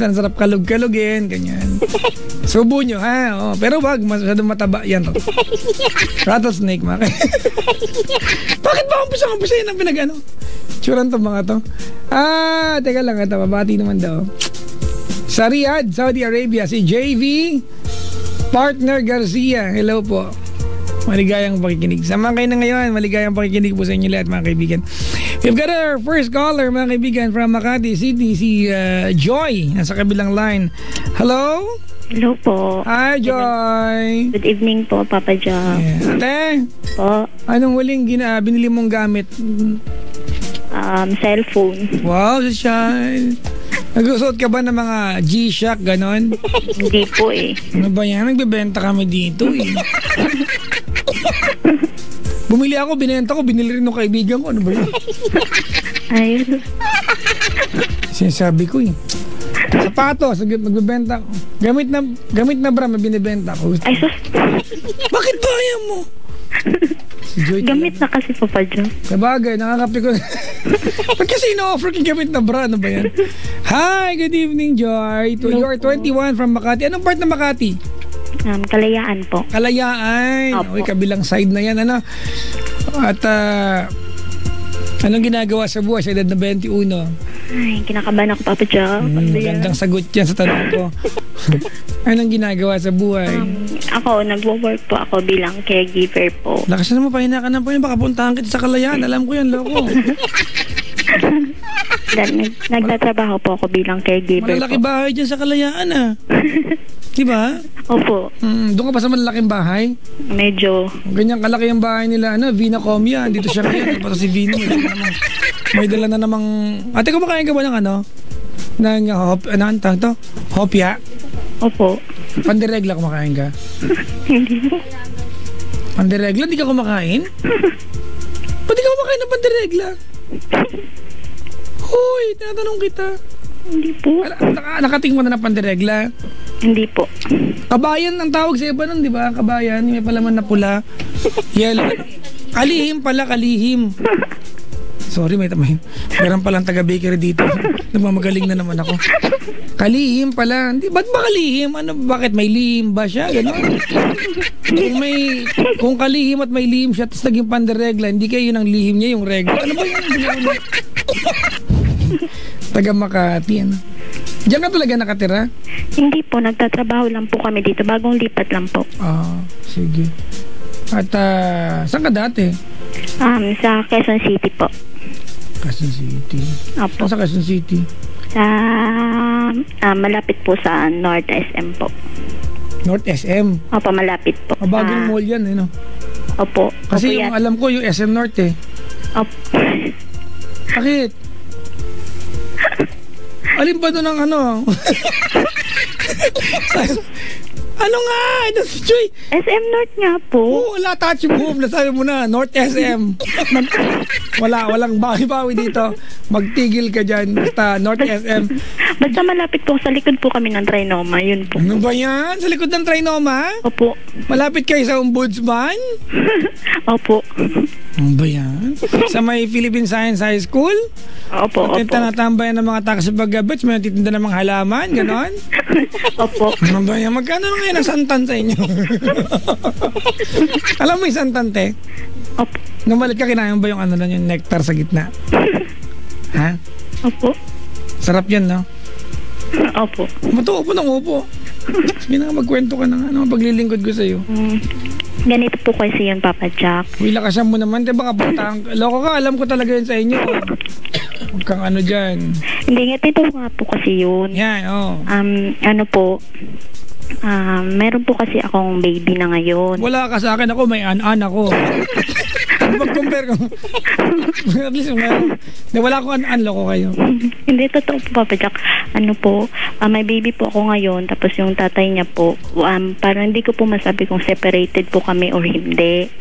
saan sarap kalog-kalogin, ganyan. Subo nyo, ha? Oh, pero wag, masyadong mataba yan. Rattlesnake, mga Bakit ba umpisa yan ang pinag-ano? Tsuran to mga to. Teka lang, ito, mabati naman daw. Sa Riyadh, Saudi Arabia, si JV Partner Garcia. Hello po. Maligayang pakikinig. Sama kayo na ngayon. Maligayang pakikinig po sa inyo lahat, mga kaibigan. We've got our first caller, mga kaibigan, from Makati City, si Joy. Nasa kabilang line. Hello? Hello po. Hi, Joy. Good evening po, Papa John. Yeah. Ate, po. anong huling binili mong gamit? Cellphone. Wow, si Shine. Nagsusuot ka ba ng mga G-Shock, ganon? Hindi po eh. Ano ba yan? Nagbebenta kami dito eh. Bumili ako, binenta ko, binili rin ng kaibigan ko. Ano ba yun? Ayun. Sinasabi ko eh. Sapatos, nagbebenta ko. Gamit na bra, may binibenta ko. Ay, sus. Bakit ba ayaw mo? Si Joy gamit na kasi, Papa John. Sabagay, nakakapi ko. Ba't kasi ino-offer kong gamit na bra? Ano ba yan? Hi, good evening, Joy. You are 21 from Makati. Anong part ng Makati? Kalayaan po. Kalayaan. Opo. Okay, kabilang side na yan, ano? At, anong ginagawa sa buhay sa edad na 21? Ay, kinakabahan ako, Papa John. Magandang sagot yan sa tanong ko. Anong ginagawa sa buhay? Ako, nagwo-work po ako bilang caregiver po. Lakas na mo, pahina ka na po yun. Baka puntahan kita sa Kalayaan. Alam ko yan, loko. Nagtatrabaho po ako bilang caregiver. Malalaki po. bahay dyan sa Kalayaan, ah. Diba? Opo. Doon ka pa sa malalaking bahay? Medyo. Ganyan kalaki yung bahay nila, ano, Vina Comia. Dito siya ngayon. Pato si Vino. May dala na namang... Ate, kumakain ka ba ng ano? Ng hopya? Opo. Pandiregla kumakain ka? Hindi po. Pandiregla? Hindi ka kumakain? Ba't di ka kumakain ng pandiregla? Hoy, tinatanong kita. Hindi po. Nakating mo na ng pandiregla? Hindi po. Kabayan ang tawag sa iba nun, di ba? Kabayan, may palaman na pula. Yellow. Kalihim pala, kalihim. Sorry, meron palang taga-bakery dito. Nagmamagaling na naman ako. Kalihim pala. Ba't ba kalihim? Ano, bakit may lihim ba siya? Ganon. Kung kalihim at may lihim siya, tapos naging pandiregla, hindi kayo yun ang lihim niya, yung regla. Ano ba yun? Taga Makati, ano? Diyan ka talaga nakatira? Hindi po, nagtatrabaho lang po kami dito. Bagong lipat lang po. Sige. At saan ka dati? Sa Quezon City po. Quezon City. Opo. Sa Quezon City? Sa malapit po sa North SM po. North SM? Opo, malapit po. Bagong mall yan, eh, no? Opo. Kasi opo, yung alam ko, yung SM North, eh. Opo. Bakit? Alin ba doon ang ano? Ano nga? Ito si Joy. SM North nga po. Wala touch move. Nasabi mo na, North SM. Walang bawi-bawi dito. Magtigil ka dyan. Basta North SM. Basta malapit po. Sa likod po kami ng Trinoma. Yun po. Ano ba yan? Sa likod ng Trinoma? Opo. Malapit kayo sa Ombudsman? Opo. Ano ba yan? Sa may Philippine Science High School? Opo, opo. Tinatambayan ng mga taxi bagabits, may natitinda ng mga halaman, ganon? Opo. Ano ba yan? Magkano na ngayon ang santan sa inyo? Alam mo yung santan, te? Opo. Numalit ka, kinain mo ba yung ano lang, yung nectar sa gitna? Ha? Opo. Sarap yan, no? Opo. Upo ng upo. Sige na, magkwento ka na nga, paglilingkod ko sa'yo. Ganito po kasi yun, Papa Jack. Uy, lakasan mo naman, te, baka puntahan. Loko ka, alam ko talaga yun sa inyo. Huwag kang ano dyan. Hindi nga, tito nga po kasi yun. Yan, Ano po, meron po kasi akong baby na ngayon. Wala ka sa akin, ako may an-an ako. Pag-compare ko. At least, wala akong an-an, loko kayo. Hindi, totoo po, Papa Jack. Ano po, may baby po ako ngayon, tapos yung tatay niya po, parang hindi ko po masabi kung separated po kami or hindi.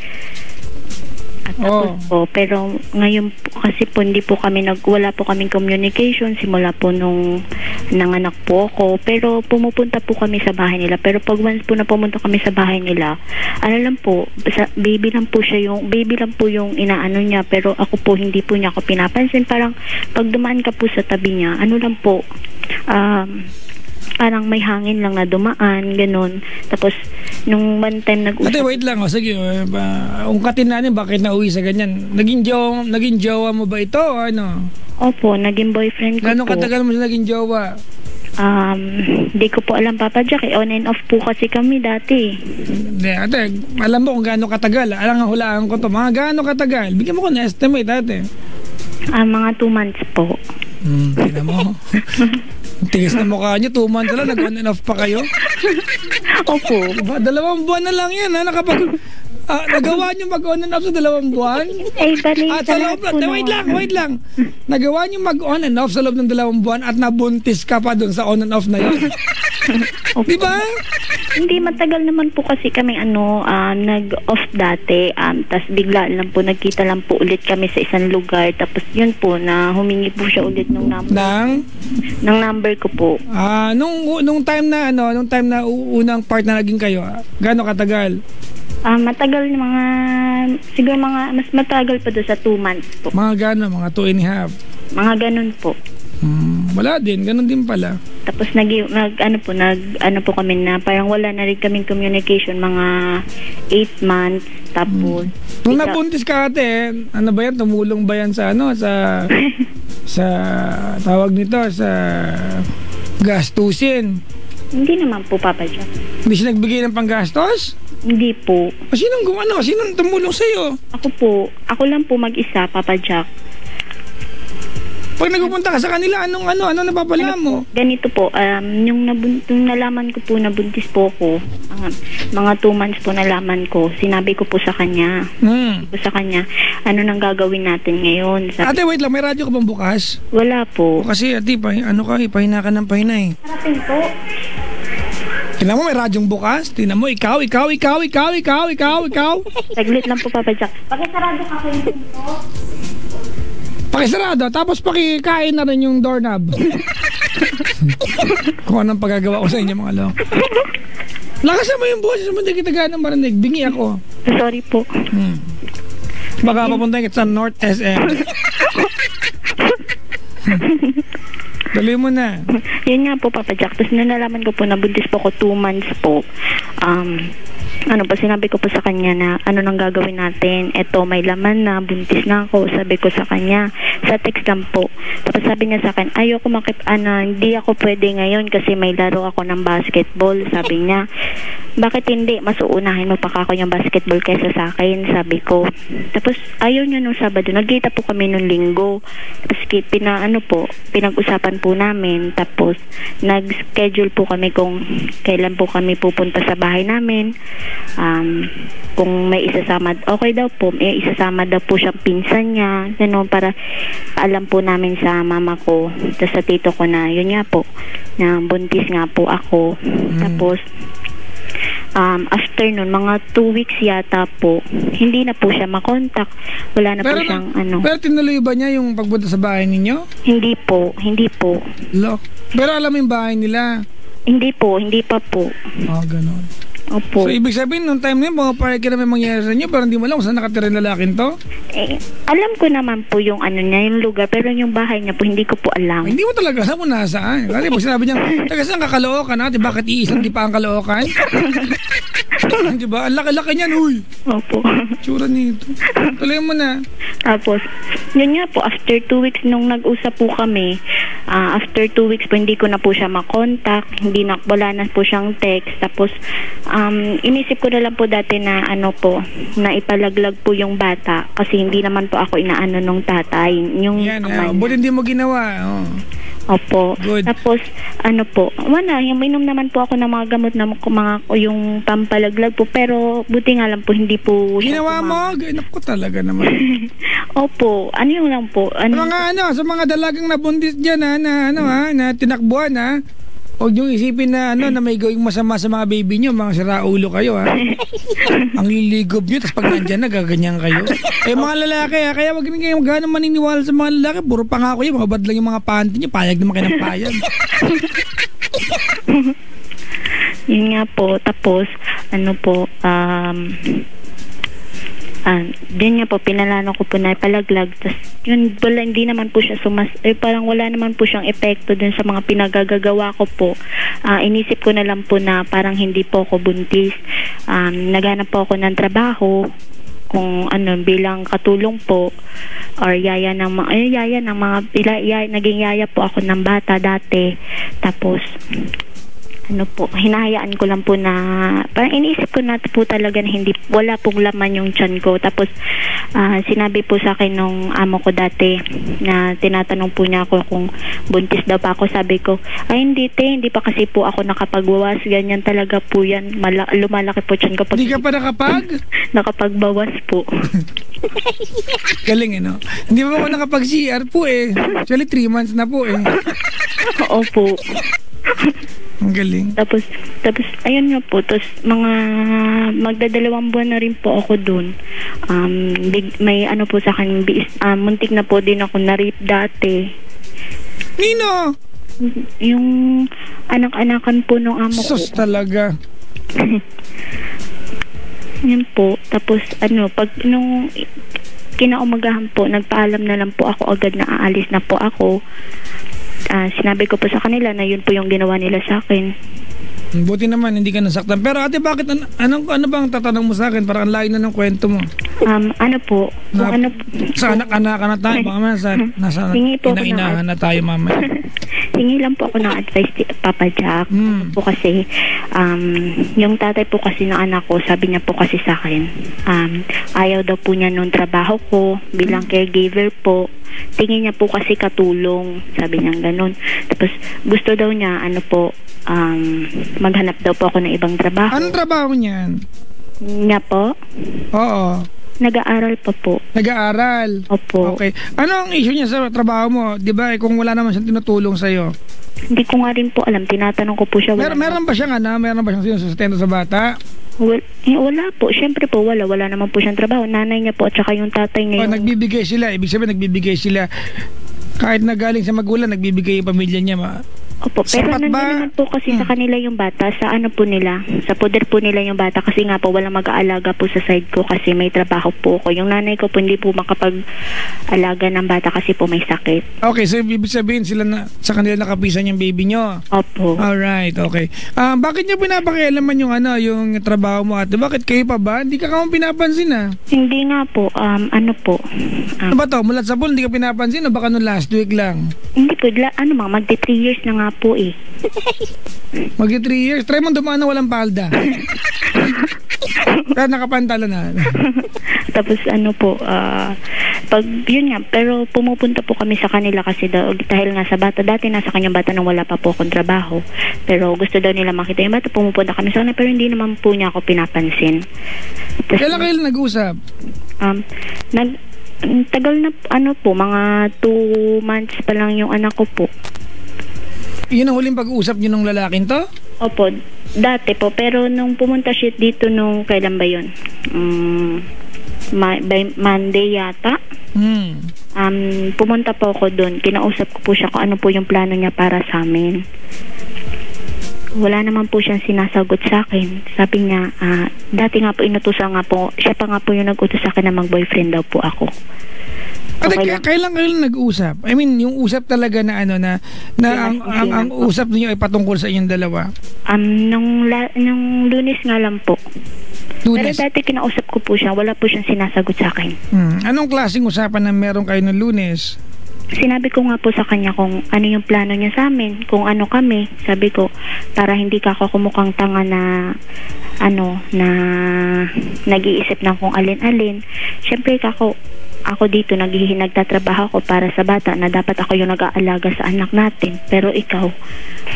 At tapos po, pero ngayon po, kasi po hindi po kami wala po kaming communication simula po nung nanganak po ako, pero pumupunta po kami sa bahay nila. Pero pag once po na pumunta kami sa bahay nila, ano lang po, baby lang po yung inaano niya, pero ako po hindi po niya ako pinapansin. Parang pag dumaan ka po sa tabi niya, ano lang po, parang may hangin lang na dumaan, ganun. Tapos, nung one time nag-usap... Ate, wait lang. Sige, ungkatin natin bakit nauwi sa ganyan. Naging jowa mo ba ito o ano? Opo, naging boyfriend ko Gano'ng po. katagal mo siya naging jowa? Di ko po alam, Papa Jack. On and off po kasi kami dati. Hindi, ate, alam mo kung gaano katagal. Alam nga hulaan ko to. Mga gaano katagal? Bigyan mo ko na estimate, ate. Mga 2 months po. Tingnan mo. Tigas na mukha niyo, 2 months lang, nag-on and off pa kayo. Opo. Diba, 2 buwan na lang yan, ha? Nagawa niyo mag-on and off sa 2 buwan? Bali, Sa loob, wait lang. Nagawa niyo mag-on and off sa loob ng 2 buwan at nabuntis ka pa dun sa on and off na yun. Diba? Hindi, matagal naman po kasi kami nag-off dati. Tas bigla lang po, nagkita lang po ulit kami sa isang lugar. Tapos yun po, na humingi po siya ulit ng number. Ng number ko po. Nung time na unang part na naging kayo, gaano katagal? Matagal, siguro mas matagal pa doon sa 2 months po. Mga gano'n, mga 2 and a half. Mga ganun po. Wala din, ganun din pala. Tapos nag po kami na parang wala na rin kaming communication, mga 8 months. Tapos nung nabuntis ka, ate, ano ba yan? Tumulong ba yan sa sa tawag nito, sa gastusin? Hindi naman po, Papa Jack. Hindi siya nagbigay ng panggastos? Hindi po. Sinong tumulong sa'yo? Ako po. Ako lang po mag-isa, Papa Jack. Pag nagpupunta ka sa kanila, ano napapala mo? Ganito po, yung nalaman ko po, nabuntis po ako, mga 2 months po nalaman ko, sinabi ko po sa kanya, ano nang gagawin natin ngayon. Ate, wait lang, may radyo ka bang bukas? Wala po. Kasi, ate, pahina ka ng pahina eh. Harapin po. Tingnan mo, may radyong bukas. Tingnan mo, ikaw. Saglit lang po, Papa Jack. Pakisarado ka kayo dito. Pakisarado, tapos pakikain na rin yung doorknob. Kung anong pagagawa ko sa inyo, mga loko. Lakasan mo yung boses mo, hindi kita ganang marinig. Bingi ako. Sorry po. Baka papunta kita sa North SM. Dali mo na. Yun nga po, Papa Jack. Tapos nalaman ko po, nabuntis po ako 2 months po. Sinabi ko po sa kanya na ano nang gagawin natin. Eto, may laman na, buntis na ako. Sabi ko sa kanya, sa text lang po. Tapos sabi niya sa akin, ayoko hindi ako pwede ngayon kasi may laro ako ng basketball. Sabi niya, bakit hindi? Mas uunahin mo pa ako yung basketball kaysa sa akin, sabi ko. Tapos ayaw niya nung Sabado. Nagkita po kami nung Linggo. Tapos pinag-usapan po namin. Tapos nag-schedule po kami kung kailan po kami pupunta sa bahay namin. Kung may isasama, okay daw po, may isasama daw po siyang pinsan niya, para alam po namin sa mama ko, tapos sa tito ko na, yun nga po, na buntis nga po ako. Tapos after nun, mga 2 weeks yata po, hindi na po siya makontak. Wala na po siyang Pero tinuloy ba niya yung pagpunta sa bahay ninyo? Hindi po. Pero alam mo yung bahay nila? Hindi pa po. Ganon. Opo. So, ibig sabihin, nung time na yun, pumapayag ka na may mangyayari sa inyo, pero hindi mo alam kung saan nakatira yung lalaking to? Alam ko naman po yung yung lugar, pero yung bahay niya po, hindi ko po alam. Hindi mo talaga alam kung nasaan. Kasi pag sinabi niya, taga saan ka, Caloocan, ate? Bakit iisang di pa ang Caloocan? Diba? Ang laki-laki niyan, uy. Opo. Tsura nito. Tuloy mo na. Tapos, yun nga po, after 2 weeks nung nag-usap po kami, after 2 weeks po, hindi ko na po siya makontak, wala na po siyang text. Tapos, inisip ko na lang po dati na na ipalaglag po yung bata kasi hindi naman po ako inaano nung tatay. Buti hindi mo ginawa. Opo. Good. Tapos, minum naman po ako ng mga gamot na yung pampalaglag po, pero buti nga lang po, hindi po ginawa mo? Naku talaga naman. Opo. Yung lang po. Sa mga dalagang nabundis dyan, na tinakbuhan, huwag niyong isipin na na may gawing masama sa mga baby niyo, mga siraulo kayo, Ang liligob niyo, tapos pag nandyan na, gaganyan kayo. Mga lalaki, kaya wag rin kayo gano'ng maniniwala sa mga lalaki. Puro pangako yun, mga bad lang yung mga panty niyo, payag naman kayo ng payag. Yun nga po, tapos, Yun nga po, pinalano ko po na palaglag. Tapos yun, hindi naman po siya parang wala naman po siyang epekto dun sa mga pinagagagawa ko po. Inisip ko na lang po na parang hindi po ako buntis. Naghanap po ako ng trabaho kung bilang katulong po or yaya ng mga naging yaya po ako ng bata dati. Tapos hinahayaan ko lang po na parang iniisip ko na po talaga na wala pong laman yung tiyan ko. Tapos sinabi po sa akin nung amo ko dati na tinatanong po niya ako kung buntis daw pa ako. Sabi ko, ay hindi pa kasi po ako nakapagbawas. Ganyan talaga po yan. Lumalaki po tiyan ko. Hindi ka pa nakapagbawas po. Galing Hindi pa ako nakapag-CR po Actually 3 months na po Opo. Ang galing. Tapos ayun nga po, tapos magdadalawang buwan na rin po ako dun. May po sa akin, muntik na po din ako na-rape dati. Nino? Yung anak-anakan po nung amo ko. Sus talaga. Yan po. Tapos pag nung kinaumagahan po, nagpaalam na lang po ako agad na aalis na po ako. Sinabi ko po sa kanila na yun po yung ginawa nila sa akin. Buti naman hindi ka nasaktan. Pero ate, bakit ano bang tatanong mo sa akin? Parang ang layo na ng kwento mo. Sa anak-anak na tayo. Baka man nasa ina-inahan na tayo mamaya. Hingi lang po ako ng advice Papa Jack. Po kasi yung tatay po kasi ng anak ko, sabi niya po kasi sa akin, ayaw daw po niya nung trabaho ko bilang caregiver po. Tingin niya po kasi katulong, sabi niya ganun. Tapos gusto daw niya maghanap daw po ako ng ibang trabaho. Anong trabaho niyan? Niya po? Oo. Nag-aaral pa po. Nag-aaral? Opo. Okay. Ano ang issue niya sa trabaho mo? Di ba kung wala naman siyang tinutulong sa'yo? Hindi ko nga rin po alam. Tinatanong ko po siya. Meron ba siyang sinusustento sa bata? Wala po. Siyempre po wala. Wala naman po siyang trabaho. Nanay niya po at saka yung tatay niya. Nagbibigay sila. Ibig sabihin nagbibigay sila. Kahit na galing sa magulang, nagbibigay yung pamilya niya. Opo, pero naman po kasi sa kanila yung bata, sa po nila, sa poder po nila yung bata kasi nga po walang mag-aalaga po sa side ko kasi may trabaho po ko. Yung nanay ko po hindi po makapag-alaga ng bata kasi po may sakit. Okay, so ibig sabihin sila sa kanila nakapisan yung baby nyo? Opo. Alright, okay. Bakit nyo pinapakialaman yung trabaho mo ate? Bakit kayo pa ba? Hindi ka kamo pinapansin Hindi nga po, po. Ano ba to? Mulat sa pool, hindi ka pinapansin o baka no last week lang? Hindi po, magti 3 years na nga po Magti 3 years? Try mo dumaan na walang palda. Kaya nakapantala na. Tapos pag yun nga, pero pumupunta po kami sa kanila kasi dahil nga sa bata, dati nasa kanyang bata nang wala pa po akong trabaho. Pero gusto daw nila makita yung bata, pumupunta kami sa kanila, pero hindi naman po niya ako pinapansin. Kailan kayo nag-usap? Tagal na mga 2 months pa lang yung anak ko po. Yun ang huling pag-uusap niyo nung lalaking to? Opo, dati po. Pero nung pumunta siya dito kailan ba yun? Monday yata. Pumunta po ako doon. Kinausap ko po siya kung ano po yung plano niya para sa amin. Wala naman po siyang sinasagot sa akin. Sabi niya, dati nga po inutusan nga po, siya pa nga po yung nag-utos sa akin na mag-boyfriend daw po ako. Okay, kailan nag-usap? I mean, yung usap talaga na ang usap niyo ay patungkol sa inyong dalawa? Nung Lunes nga lang po. Lunes? Pero dati kinausap ko po siya, wala po siyang sinasagot sa akin. Anong klaseng usapan na meron kayo ng Lunes? Sinabi ko nga po sa kanya kung ano yung plano niya sa amin, kung ano kami. Sabi ko, para hindi ka ako kumukhang tanga na nag-iisip ng kung alin-alin. Siyempre ako dito nagtatrabaho ako para sa bata na dapat ako yung nag-aalaga sa anak natin. Pero ikaw,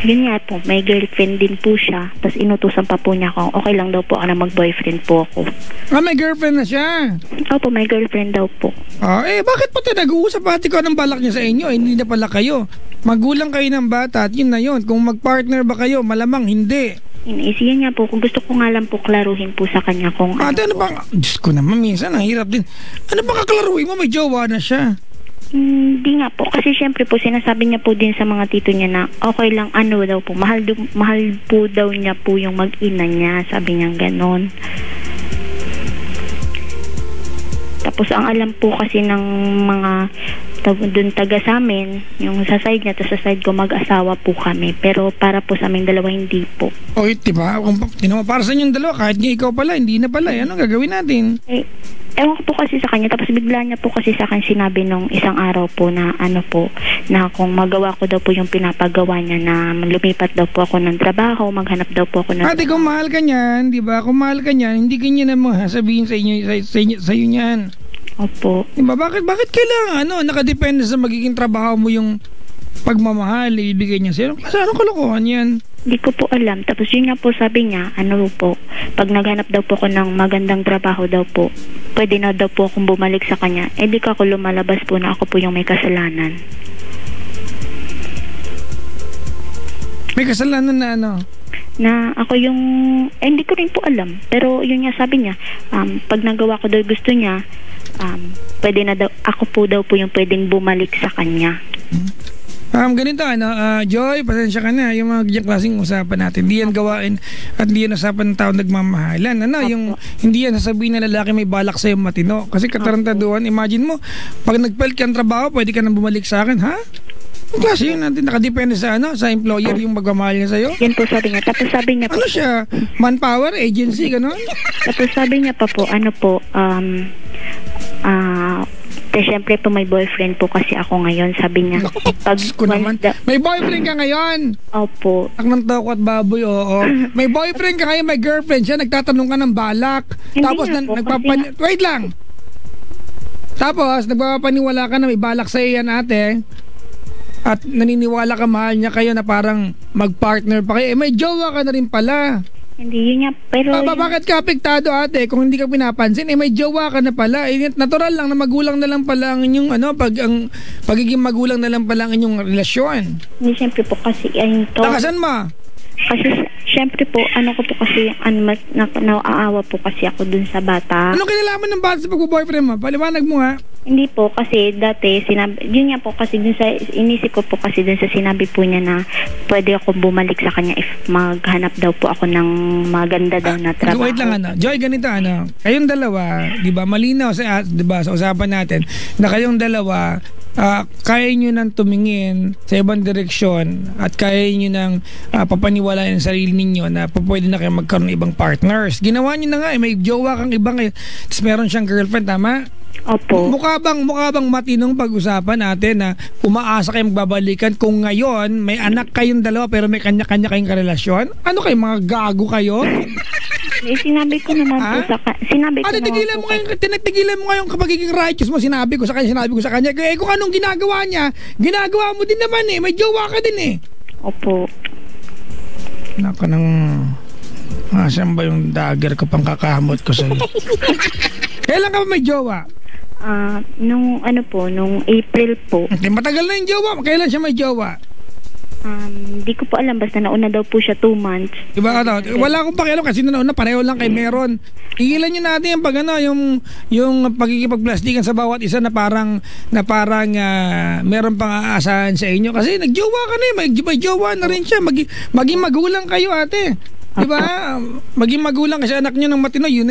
yun nga po, may girlfriend din po siya. Tapos inutusan pa po niya ako, okay lang daw po na mag-boyfriend po ako. May girlfriend na siya? Opo, may girlfriend daw po. Bakit pa tayo nag-uusap? Pati ko anong balak niya sa inyo? Hindi na pala kayo. Magulang kayo ng bata at yun na yun. Kung mag-partner ba kayo, malamang hindi. Yun nga po, kung gusto ko nga lang po klaruhin po sa kanya kung ano bang, Diyos ko naman, minsan ang hirap din. Ano bang kaklaruhin mo? May jowa na siya. Hindi nga po, kasi syempre po sinasabi niya po din sa mga tito niya na okay lang daw po, mahal po daw niya po yung mag-ina niya, sabi niya ganon. Tapos ang alam po kasi ng mga doon taga sa amin, yung sa side niya, tapos sa side ko mag-asawa po kami. Pero para po sa aming dalawa, hindi po. O, diba? Para sa inyong dalawa, kahit nga ikaw pala, hindi na pala. Anong gagawin natin? Ewan ko po kasi sa kanya, tapos bigla niya po kasi sa akin sinabi nung isang araw po na na kung magawa ko daw po yung pinapagawa niya, na lumipat daw po ako ng trabaho, maghanap daw po ako ng Ate, kung mahal ka niyan, di ba? Kung mahal ka niyan, hindi ka niya naman sabihin sa iyo niyan. Opo. Diba? Bakit kailangan, nakadepende sa magiging trabaho mo yung pagmamahal, ibigay niya sa'yo? Kasi anong kalokohan yan? Hindi ko po alam. Tapos yun nga po sabi niya, pag naghanap daw po ako ng magandang trabaho daw po, pwede na daw po akong bumalik sa kanya. Di ka ako lumalabas po na ako po yung may kasalanan. May kasalanan na Na ako yung, hindi ko rin po alam. Pero yun nga sabi niya, pag nagawa ko daw gusto niya, pwede na daw, ako po daw po yung pwedeng bumalik sa kanya. Ganito Joy, pasensya ka na yung mga ganyang klaseng usapan natin. Hindi yan gawain at hindi yan usapan ng tao nagmamahalan. Yung hindi yan sasabihin na lalaki may balak sa'yo matino. Kasi katarantaduhan, imagine mo, pag nagpalit ka ng trabaho, pwede ka nang bumalik sa akin, ha? Kasi yun natin nakadepende sa sa employer yung magmamahal niya sa'yo. Yan po sabi niya. Tapos sabi niya ano siya? Manpower agency, gano'n? Tapos sabi niya pa po, syempre po may boyfriend po kasi ako ngayon, sabi niya. May boyfriend ka ngayon? Opo. Aknang at baboy, oo. May boyfriend ka ngayon, may girlfriend siya, nagtatanong ka ng balak. Hindi tapos wait lang. Tapos nagpapaniwala ka na may balak sa iyan, ate. At naniniwala ka mahal niya kayo na parang mag-partner pa kayo. May jowa ka na rin pala. Hindi yun nga, pero bakit ka apektado, ate, kung hindi ka pinapansin? May jowa ka na pala. Natural lang na magulang na lang pala ang inyong pagiging magulang na lang pala ang inyong relasyon. Hindi, siyempre po kasi Takasan mo? Kasi siyempre po, ko po kasi naaawa po kasi ako dun sa bata. Anong kinalaman ng bata sa pag-boyfriend mo? Paliwanag mo nga. Hindi po, kasi dati yun nga po kasi dun sa inisip ko po kasi dun sa sinabi po niya na pwede ako bumalik sa kanya if maghanap daw po ako ng maganda daw na trabaho. Wait lang Joy, ganito kayong dalawa, di ba, malinaw sa usapan natin na kayong dalawa kaya nyo nang tumingin sa ibang direksyon at kaya nyo nang papaniwalaan ang sarili ninyo na pwede na kayo magkaroon ng ibang partners. Ginawa nyo na nga, may jowa kang ibang tapos meron siyang girlfriend, tama? Opo. Mukha bang matinong pag-usapan natin na umaasa kayo magbabalikan kung ngayon may anak kayong dalawa pero may kanya-kanya kayong karelasyon? Ano kayo, mga gago kayo? Sinabi ko naman po sa kanya. Tinatigilan mo ngayon kapagiging righteous mo. Sinabi ko sa kanya. Kung anong ginagawa niya, ginagawa mo din naman may jowa ka din Opo. Naka nang saan ba yung dagger ko pang kakahamot ko sa'yo? Kailan ka ba may jowa? Nung April po. Okay, matagal na yung jowa. Kailan siya may jowa? Hindi ko po alam, basta nauna daw po siya 2 months. Diba wala akong pakialam kasi nauna pareho lang kay meron. Igilan nyo natin yung pagkikipagplastikan sa bawat isa na parang meron pang aasahan sa inyo kasi nagjowa ka na may jowa na rin siya. Maging magulang kayo, ate. Diba? Maging magulang kasi anak nyo ng matino, yun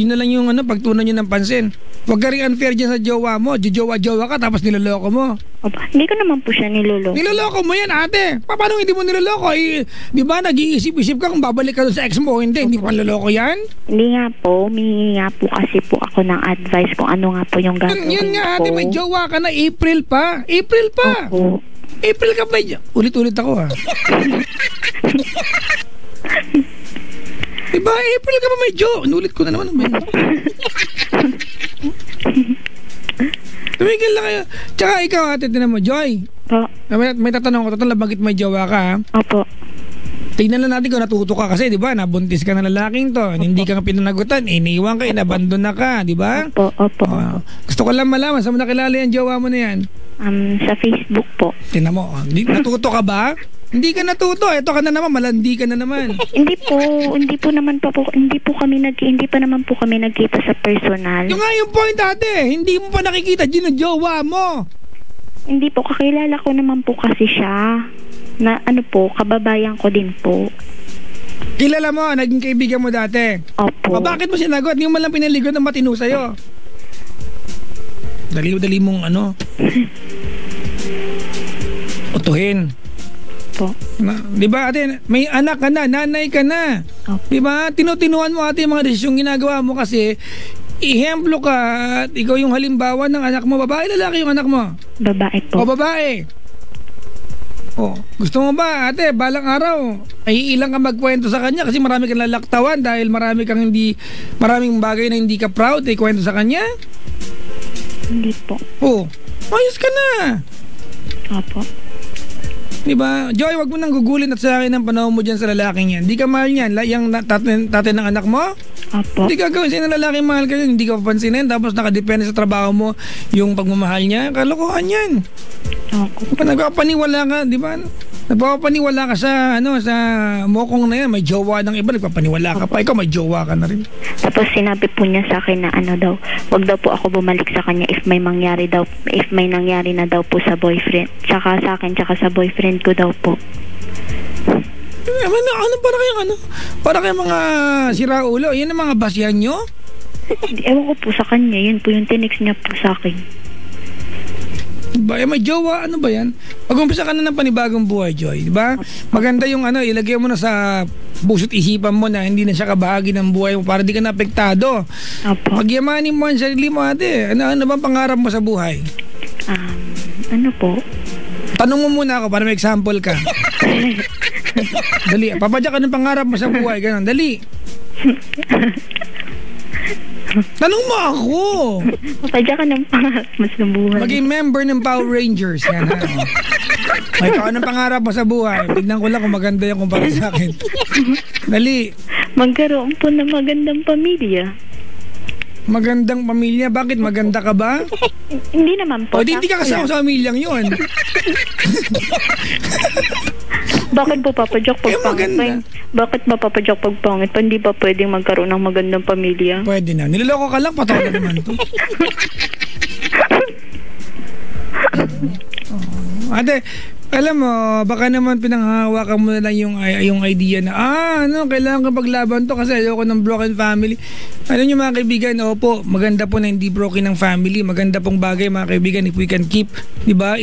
na lang yung pagtunan nyo ng pansin. Huwag ka rin unfair dyan sa jowa mo. Jowa ka tapos niloloko mo. Opa, hindi ko naman po siya niloloko. Niloloko mo yan, ate. Paano hindi mo niloloko? Diba nag-iisip-isip ka kung babalik ka doon sa ex mo o hindi? Hindi pa niloloko yan? Hindi nga po. Humingi nga po kasi po ako ng advice kung ano nga po yung gagawin ko. Yun nga, ate. May jowa ka na. April pa. Opo. April ka pa. Ulit-ulit ako, ha. Diba, April ka ba may jowa? Inulit ko na naman. Tumigil lang kayo. Tsaka ikaw, ate, tinan mo, Joy. Po. May tatanong ko, bakit may jowa ka, ha? Opo. Tingnan lang natin kung natuto ka kasi, di ba? Nabuntis ka na lalaking to. Opo. Hindi ka pinanagutan. Iniwan ka, inabandon na ka, di ba? Opo. Gusto ko lang malaman, saan mo nakilala yung jowa mo na yan? Sa Facebook po. Tingnan mo, natuto ka ba? Hindi ka natuto. Ito ka na naman, malandi ka na naman. Hindi pa naman po kami nagkita sa personal. Yung nga yung point, ate. Hindi mo pa nakikita jowa mo. Hindi po, kakilala ko naman po kasi siya. Na kababayan ko din po. Kilala mo, naging kaibigan mo dati. Opo. Bakit mo sinagot? Hindi mo man lang pinaligot ng matino sa'yo. Dali mong utuhin. Po. Di ba ate, may anak ka na, nanay ka na. Di ba? Tinutunuan mo ate yung mga desisyong ginagawa mo kasi ihemplo ka at ikaw yung halimbawa ng anak mo. Babae, lalaki yung anak mo? Babae po. O babae. Gusto mo ba ate, balang araw ay ilang ka magkwento sa kanya kasi marami kang lalaktawan dahil maraming bagay na hindi ka proud ay kwento sa kanya? Hindi po. Ayos ka na. Opo. Diba? Joy, wag mo nang gugulin at sa akin ang panahon mo dyan sa lalaking yan. Hindi ka mahal yan. Yung tatay ng anak mo? Opo. Hindi ka gawin siya ng lalaking mahal ka yun. Hindi ka papansinin. Tapos nakadepende sa trabaho mo yung pagmamahal niya. Kalokohan yan. Opo. Nagpapaniwala ka, di ba? Nagpapaniwala ka sa mokong na yan. May jowa ng iba. Nagpapaniwala ka pa. Ikaw may jowa ka na rin. Tapos sinabi po niya sa akin na wag daw po ako bumalik sa kanya if may nangyari na daw po sa boyfriend. Tsaka sa akin, tsaka sa boyfriend ko daw po. Para kayong mga siraulo. Yan ang mga basihan nyo? Ewan ko po sa kanya. Yun po yung tinext niya po sa akin. Diba? May jowa, ano ba yan? Pag-umpisa ka na ng panibagong buhay, Joy, diba? Maganda yung ilagay mo na sa puso't isipan mo na hindi na siya kabahagi ng buhay mo para di ka naapektado. Magyamanin mo ang sarili mo, ate. Ano bang pangarap mo sa buhay? Ano po? Tanong mo muna ako para may example ka. Dali, papadyak ka ng pangarap mo sa buhay, ganun, dali. Tanong mo ako. Papadyak ka ng pangarap mo sa buhay. Maging member ng Power Rangers. Yan, May ikaw, anong pangarap mo sa buhay? Tignan ko lang kung maganda yan kumpara sa akin. Dali. Magkaroon po ng magandang pamilya. Magandang pamilya? Bakit? Maganda ka ba? Hindi naman po. Hindi ka kasama sa pamilyang yun. Bakit po papadyak pag pangit? Bakit ba papadyak pag pangit? Hindi ba pwedeng magkaroon ng magandang pamilya? Pwede na. Niloloko ka lang, patawa na naman to. Ate, alam mo, baka naman pinanghahawakan mo na lang yung idea na kailangan ko paglaban to kasi ayoko ng broken family. Ano nyo mga kaibigan, opo, maganda po na hindi broken ng family. Maganda pong bagay mga kaibigan if we can keep, di ba,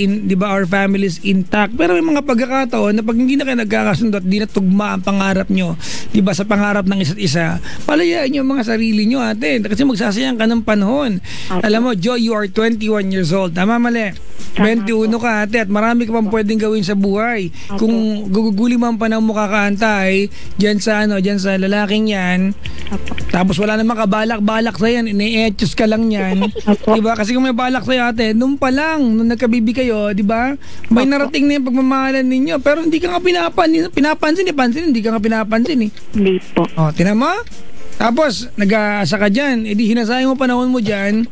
our families intact. Pero may mga pagkakataon na pag hindi na kayo nagkakasundo at di na tugma ang pangarap nyo, di ba, sa pangarap ng isa't isa, palayaan nyo mga sarili nyo, ate. Kasi magsasayang ka ng panahon. Okay. Alam mo, Joy, you are 21 years old. Tama, mali? 21 ka, ate, at marami ka pang pwedeng gawin sa buhay. Okay. Kung guguguli mo ang panahon mo kakaantay dyan sa lalaking yan, okay, tapos wala namang kabalak-balak sa yan, ine-etchos ka lang yan. Okay. Diba? Kasi kung may balak sa'yo, ate, nung nung nagkabibi kayo, diba? May narating na yung pagmamahalan ninyo, pero hindi ka nga pinapansin, hindi ka nga pinapansin eh. Hindi po. Tinan mo? Tapos, nag-aasa ka dyan, edi hinasayang mo panahon mo dyan,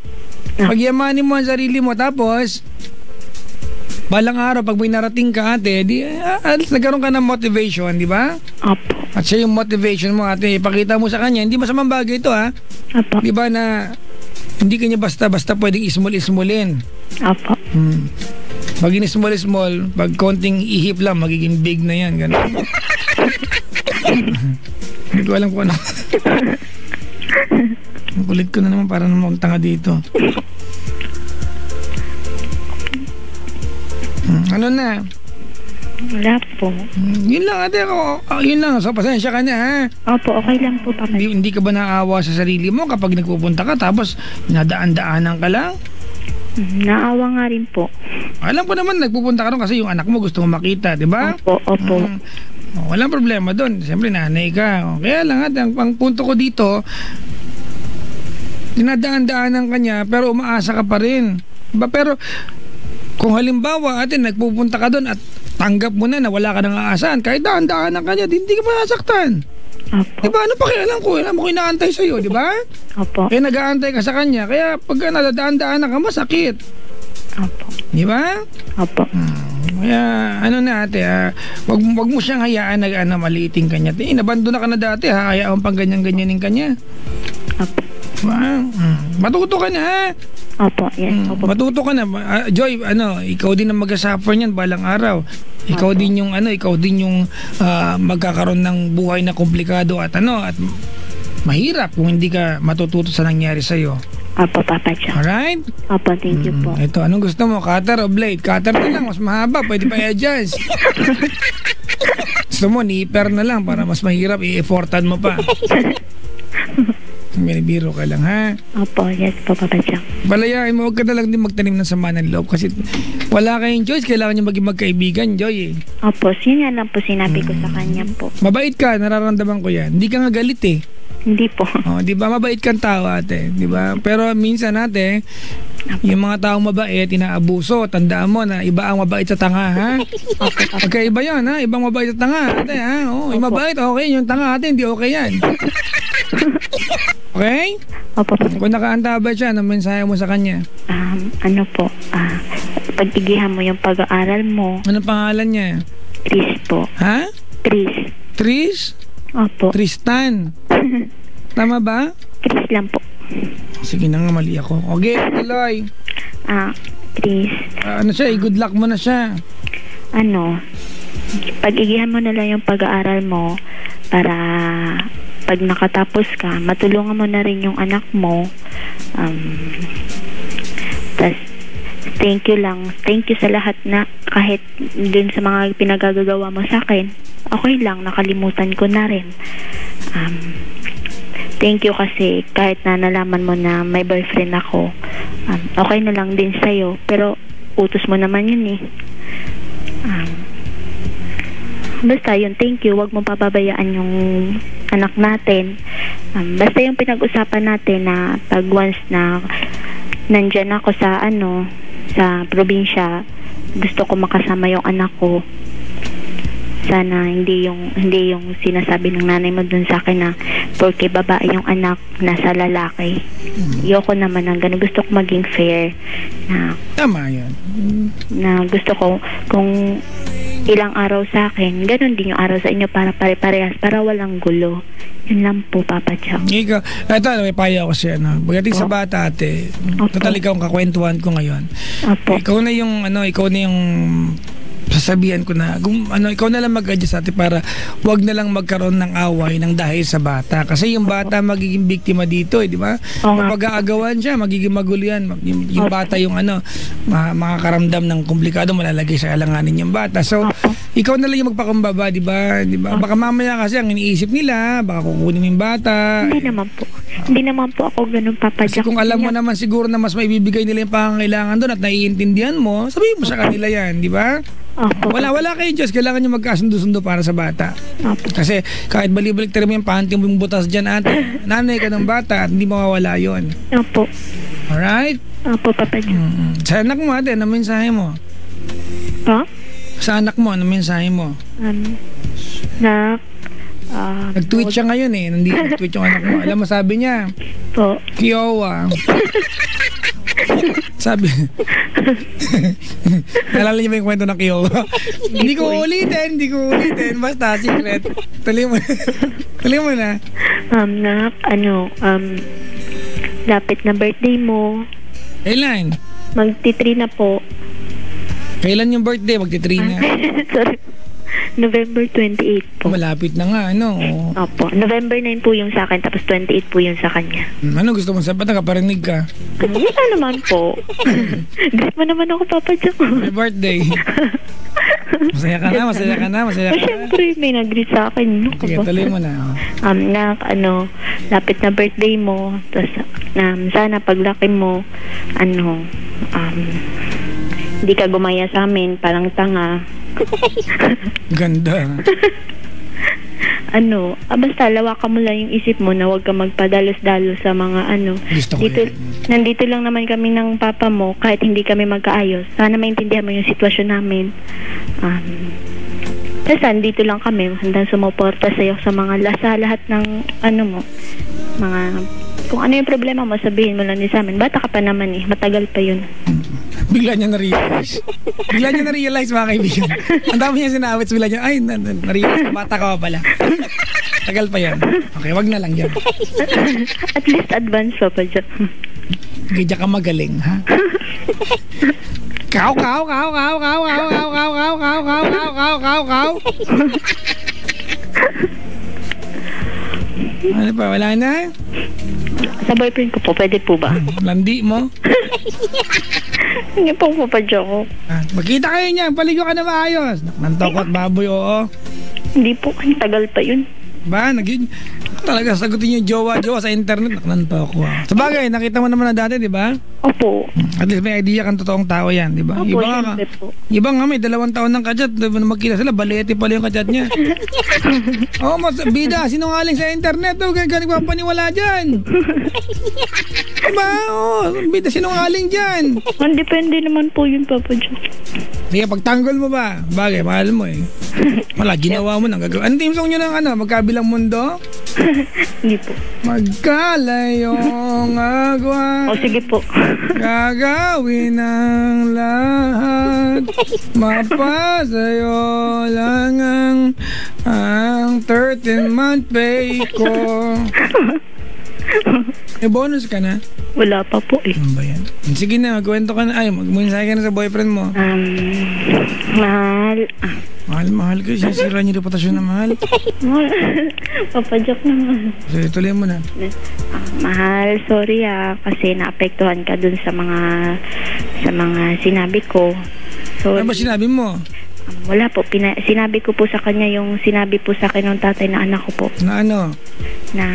pagyamanin mo ang sarili mo, tapos balang araw, pag may narating ka, ate, nagkaroon ka ng motivation, di ba? Opo. At siya yung motivation mo, ate, ipakita mo sa kanya, hindi masamang bagay ito, ha? Opo. Di ba na hindi kanya basta-basta pwedeng ismol-ismolin. Opo. Pag in-small, pag konting ihip lang, magiging big na yan, gano'n. Hindi ko alam kung ano. Ang kulit ko na naman para naman tanga dito. Ano na? Wala po. Yun lang, ate, yun lang. So, pasensya ka na, ha? Opo, okay lang po, Papa. Hindi ka ba naawa sa sarili mo kapag nagpupunta ka tapos nadaan-daanan ka lang? Naawa nga rin po. Alam ko naman, nagpupunta ka rin kasi yung anak mo gusto mo makita, di ba? Opo. Walang problema doon. Siyempre, nanay ka. Kaya lang, ate, ang punto ko dito, dinadaan-daanan ka niya, pero umaasa ka pa rin. Diba? Pero, kung halimbawa, ate, nagpupunta ka doon at tanggap mo na wala ka nang aasahan, kahit daan-daanan ka niya, hindi ka masasaktan. Opo. Diba? Ano pakialam ko? Alam mo ko inaantay sa'yo, diba? Opo. Kaya nag-aantay ka sa kanya, kaya pag nadadaan-daanan ka, masakit. Opo. Diba? Opo. Kaya, ano na ate, wag mo siyang hayaan na maliiting kanya. Nabando na ka na dati, hayaan pang ganyan-ganyanin kanya. Opo. Wow. Matuto ka na, ha? Opo, yes. Opo. Matuto ka na. Joy, ikaw din ang mag-suffer niyan balang araw. Ikaw din yung magkakaroon ng buhay na komplikado at mahirap kung hindi ka matututo sa nangyari sa iyo. Opo, Papa Jack. Alright? Opo, thank you po. Ito, anong gusto mo? Cutter o blade? Cutter na lang, mas mahaba. Pwede pa i-adjust. Gusto mo, nipper na lang para mas mahirap. I-effortan mo pa. Binibiro ka lang, ha? Opo, yes po, Papa Jack. Balayain mo, huwag ka na lang din magtanim ng sama ng loob. Kasi wala kayong choice. Kailangan nyo maging magkaibigan, Joy, eh. Opo, yun nga lang po sinabi ko sa kanya po. Mabait ka, nararamdaman ko yan. Hindi ka nga galit, eh. Hindi po. Oh, 'di ba mabait kang tao, ate, 'di ba? Pero minsan ate, yung mga taong mabait inaabuso. Tandaan mo na iba ang mabait sa tanga, ha? Okay, iba 'yon, ha? Ibang mabait sa tanga, ate, ha? Oh, yung mabait okay, yung tanga ate hindi okay 'yan. Okay? Opo. Kung nakaantabay siya, anong mensahe mo sa kanya? Ano po, pagtigihan mo yung pag-aaral mo. Anong pangalan niya? Tris po. Ha? Tris. Tris? Opo. Tristan. Tama ba? Tris lang po. Sige na nga, mali ako. Okay, Eloy. Tris. Ano siya, good luck mo na siya. Pag-igihan mo na lang yung pag-aaral mo para pag nakatapos ka, matulungan mo na rin yung anak mo. Tas, thank you lang. Thank you sa lahat na kahit dun sa mga pinagagagawa mo sa akin, okay lang, nakalimutan ko na rin. Thank you kasi kahit na nalaman mo na may boyfriend ako, okay na lang din sa'yo. Pero utos mo naman yun, eh. Basta yun, thank you. Huwag mo pababayaan yung anak natin. Basta yung pinag-usapan natin na pag once na nandyan ako sa sa probinsya, gusto ko makasama yung anak ko. Sana hindi yung sinasabi ng nanay mo dun sa akin na porque babae yung anak, nasa lalaki. Ayoko naman ng ganun. Gusto ko maging fair na tama yan. Na gusto ko kung ilang araw sa akin, ganun din yung araw sa inyo para pare-parehas, para walang gulo. Yun lang po, Papa Jack. Ikaw, ito, may payo ako siya, no? Pagdating sa bata, ate, total ikaw ang kakwentuhan ko ngayon. Opo. Ikaw na yung sasabihan ko na ikaw na lang mag-adjust ate para wag na lang magkaroon ng away ng dahil sa bata kasi yung bata magiging biktima dito, di ba? Kapag aagawan siya, magiging magulo yan. Yung bata yung makakaramdam ng komplikado, malalagay sa alanganin yung bata. So ikaw na lang yung magpakumbaba, di ba? Baka mamaya kasi ang iniisip nila baka kukunin yung bata. Hindi naman po ako ganun, Papa Jack. Kasi kung alam mo naman siguro na mas maibibigay nila yung pangangailangan doon at naiintindihan mo, sabihin mo sa kanila yan, di ba? Wala kayo Diyos, kailangan nyo magkasundo-sundo para sa bata. Kasi kahit balik-balik mo yung panty mong butas dyan, ate, nanay ka ng bata at hindi mawawala yun. Opo. Alright? Opo, Papa Jack. Sa anak mo, ate, ano mensahe mo? Ha? Sa anak mo, ano mensahe mo? Nag-tweet siya ngayon eh. Nandito nag-tweet yung anak mo. Alam mo, sabi niya, po, Kiowa. Sabi, nalala niyo ba yung kwento ng Kiowa? Hindi ko ulitin. Basta, secret. Tuloy mo na. Lapit na birthday mo. Kailan? Magti-3 na po. Kailan yung birthday? Magti-3 na. Sorry. November 28 po. Malapit na nga, ano? Opo. November 9 po yung sa akin, tapos 28 po yung sa kanya. Ano gusto mo sabihin? Nakaparinig ka? Wala naman po. Greet mo naman ako, Papa Jack. Happy birthday. Masaya ka na. Siyempre, may nag-greet sa akin. Sige, tuloy mo na. Lapit na birthday mo, tapos sana paglaki mo, hindi ka gumaya sa amin, parang tanga. Ganda. Basta lawakan mo lang yung isip mo na huwag ka magpadalos-dalos sa mga Gusto ko dito, nandito lang naman kami ng papa mo kahit hindi kami magkaayos. Sana maintindihan mo yung sitwasyon namin. Kasi dito lang kami handang sumuporta sa iyo sa lahat ng mo, mga kung ano yung problema mo, sabihin mo lang din sa amin. Bata ka pa naman eh, matagal pa yun. Bigla niya na-realize mga kaibigan. Ang dami niya sinawit, bigla niya, ay, na-realize, bata ka pa pala. Tagal pa yan. Okay, wag na lang yan. At least advance pa pa dyan. Hindi ka magaling, ha? Kaw. Ano pa, wala na? Sa boyfriend ko po, pwede po ba? Landi mo? Hindi po, Papa Joe. Magkita kayo niyan, paligo ka na maayos. Nantok at baboy, oo. Hindi po, ang tagal pa yun. Ba, talaga sagutin yung jowa sa internet. Nantok ko. Sabagay, nakita mo naman na dati, di ba? Opo. At least may idea kang totoong tao yan, di ba? Opo, Iba nga may 2 taon ng kadyat. Magkita sila, balete pala yung kadyat niya. Oo, mas bida, sinungaling sa internet. Ganyan ka nagpapaniwala dyan. Diba? Oo, bida, sinungaling dyan. Depende naman po yun, Papa Joe. Sige, pagtanggol mo ba? Bagay, mahal mo eh. Wala, ginawa mo nang gagawin. Anong team song nyo ng magkabilang mundo? Hindi po. Magkalayong agwan. O, sige po. Gagawin ang lahat. Mapasayo lang ang 13-month pay ko. May bonus ka na? Wala pa po eh. Ano ba yan? Sige na, magkwento ka na. Ay, magmunsay ka na sa boyfriend mo. Mahal. Mahal ka. Sisira niyo reputasyon na mahal. Papa Joke naman. So, tuloy mo na. Mahal, sorry kasi naapektuhan ka dun sa mga sinabi ko. Sorry. Ano ba sinabi mo? Wala po. Sinabi ko po sa kanya yung sinabi po sa akin ng tatay na anak ko po. Na ano? Na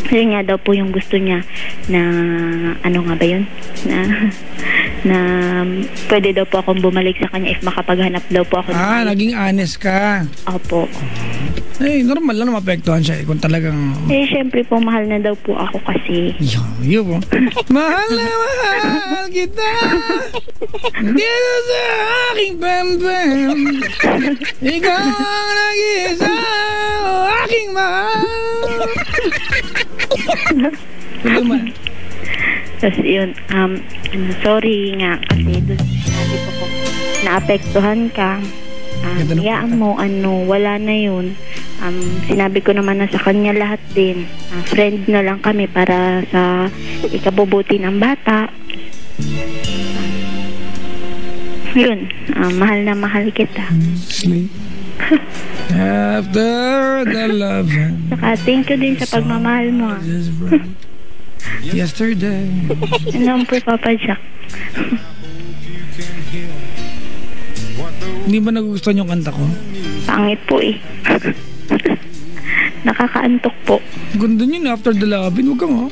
yun nga daw po yung gusto niya na ano nga ba yun? Na pwede daw po akong bumalik sa kanya if makapaghanap daw po ako. Naging honest ka. Opo. Eh, normal lang na mapektuhan siya kung talagang... Syempre po, mahal na daw po ako kasi... Yun po. Mahal na mahal kita dito sa aking pempem. Ikaw ang nag-isa aking mahal. Tuloy mo. Tapos yun, sorry nga kasi doon sinabi ko naapektuhan ka. Hayaan mo, wala na yun. Sinabi ko naman na sa kanya lahat din. Friend na lang kami para sa ikabubuti ng bata. Yun, mahal na mahal kita. Sleep. After the love. Saka thank you din sa pagmamahal mo. Yesterday. Ano po, Papa Jack? Hindi ba nagugustuhan yung kanta ko? Pangit po eh. Nakakaantok po. Ganda yun, After the Love. Huwag ka nga.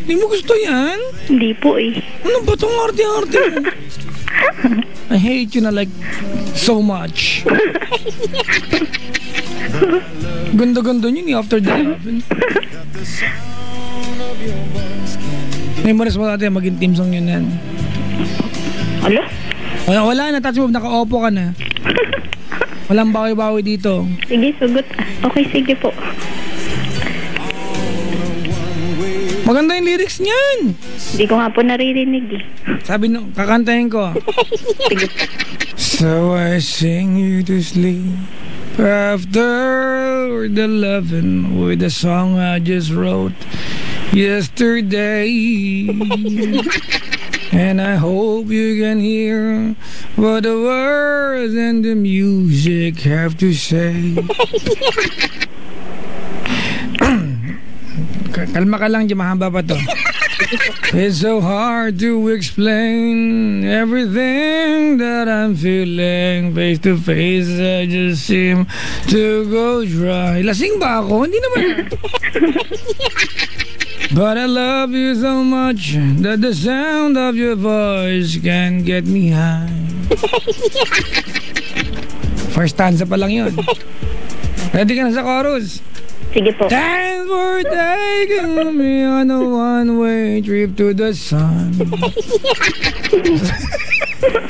Hindi mo gusto yan? Hindi po eh. Ano ba itong arte-arte mo? I hate you na like so much. Ganda-ganda yun, After the Love. Memories mo natin, maging team song yun yan. Alo? Wala na, touch move, naka-opo ka na. Walang bawi-bawi dito. Sige, sugot. Okay, sige po. Maganda yung lyrics niyan. Hindi ko nga po naririnig eh. Sabi nung, kakantahin ko. Sige. So I sing you to sleep after the loving with the song I just wrote yesterday. And I hope you can hear what the words and the music have to say. Kalma ka lang, mahaba pa to. It's so hard to explain everything that I'm feeling. Face to face, I just seem to go dry. Lasing ba ako? Hindi naman. But I love you so much that the sound of your voice can get me high. First stanza pa lang yun. Ready ka na sa chorus? Sige po. Thanks for taking me on a one-way trip to the sun.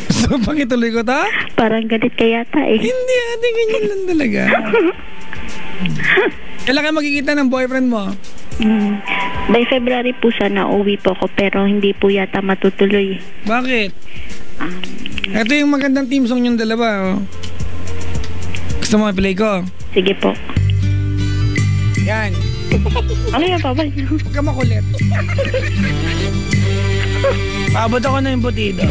So, pakituloy ko ta? Parang galit ka yata eh. Hindi, ate, ganyan lang talaga. Kailan ka magkikita ng boyfriend mo? By February po sana uwi po ako pero hindi po yata matutuloy. Bakit? Ito yung magandang team song yung dalawa. Oh. Gusto mo i-play ko? Sige po. Yan. Ano yan, Papa? Huwag ka makulit. Paabot ako na yung butido.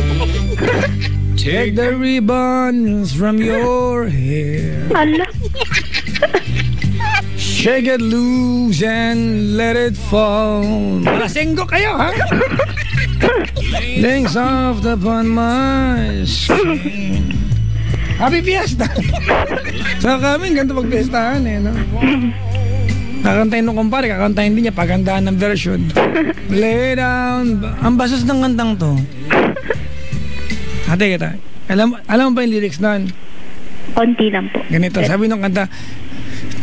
Take the ribbons from your hair. Hala. Shake it loose and let it fall. Malasenggo kayo, ha? Laying soft upon my skin. Happy Fiesta! Sa kami, ganito pagpiestahan eh, no? Kakantayin nung kumpare, kakantayin din niya, pagandaan ng version. Lay down. Ang basos ng kantang to. Ate kita, alam mo ba yung lyrics nun? Konti lang po. Ganito, sabi nung kanta,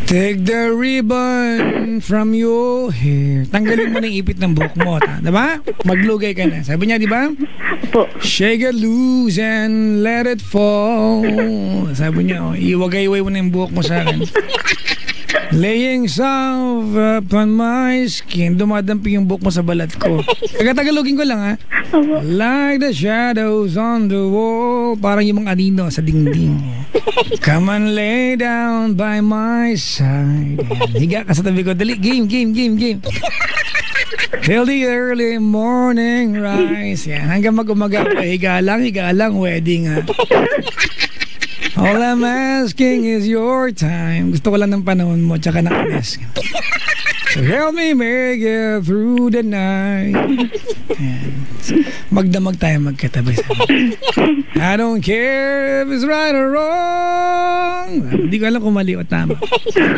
take the ribbon from your hair. Tanggalin mo na yung ipit ng buhok mo, diba? Maglugay ka na. Sabi niya, diba? Po. Shake it loose and let it fall. Sabi niya, oh, iwagay-iway mo na yung buhok mo sa akin. Laying soft upon my skin. Dumadampi yung buhok mo sa balat ko. Tagalogin ko lang, ha? Opo. Like the shadows on the wall. Parang yung mga anino sa dingding. Come and lay down by my side. Higa ka sa tabi ko. Dali, game. Till the early morning rise. Yan, hanggang mag-umaga. Higa lang, wedding, ha? All I'm asking is your time. Gusto ko lang ng panahon mo, tsaka ng anes. So help me make it through the night. Ayan. Magdamag tayo magkatabi. I don't care if it's right or wrong. Hindi ko alam kung mali o tama.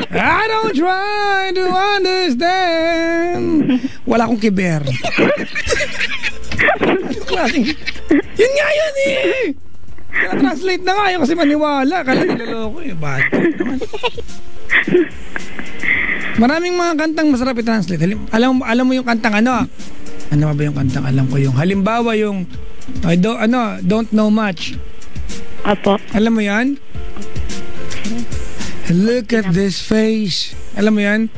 I don't try to understand. Wala akong kiber. Yun nga yun eh. Translate na nga yun kasi maniwala. Kala niloloko eh. Bakit naman? Maraming mga kantang masarap i-translate. Alam mo yung kantang ano? Ano ba yung kantang alam ko yung? Halimbawa yung don't know much. Apo. Alam mo yan? Look at this face. Alam mo yan?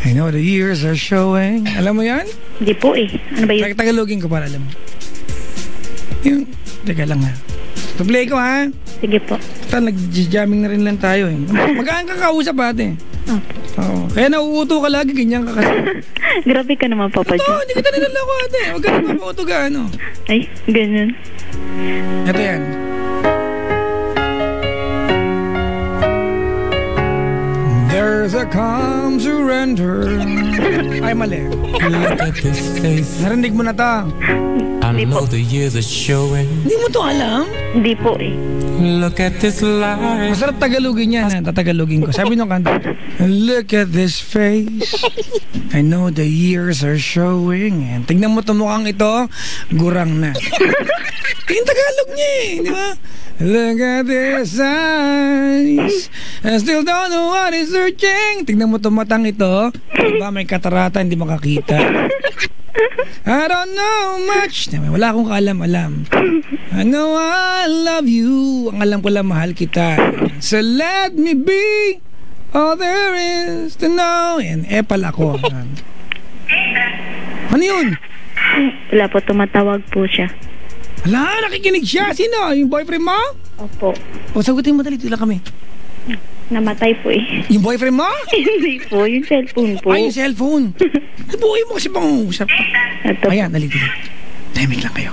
I know the years are showing. Alam mo yan? Hindi po eh. Ano ba yun? Tagalogin ko para alam mo. Yung, teka lang ha. Play ko ha. Sige po. Nag-jamming na rin lang tayo eh. Magaan kang kausap ate. Oo. Kaya nauuto ka lagi, ganyan ka kasi. Grabe ka naman, Papa Jack. Hindi kita nilalako ate. Huwag ka naman mauto ka ano. Ay, ganyan. Ito yan. There's a calm surrender. Ay, mali. Look at this face. Narinig mo na ta. I know the years are showing. Hindi mo to alam? Hindi po eh. Look at this life. Masarap Tagalogin yan ha. Tatagalogin ko. Sabi nung kanta, look at this face. I know the years are showing. And tignan mo mukhang ito, gurang na. Yung Tagalog niya eh. Di ba? Look at this eyes. I still don't know what is searching. Tignan mo matang ito. Diba may katarata, hindi makakita. I don't know much. Wala akong kaalam-alam. I know I love you. Ang alam ko lang, mahal kita. So let me be all there is to know. Yan, pala ako. Ano yun? Wala po, tumatawag po siya. Wala, nakikinig siya. Sino? Yung boyfriend mo? Opo. O, sagutin mo dali. Tila kami. Namatay po eh. Yung boyfriend mo? Hindi po, yung cellphone po. Ay, yung cellphone. Buhay mo kasi pang-usap. Ayan, dali. Timing lang kayo.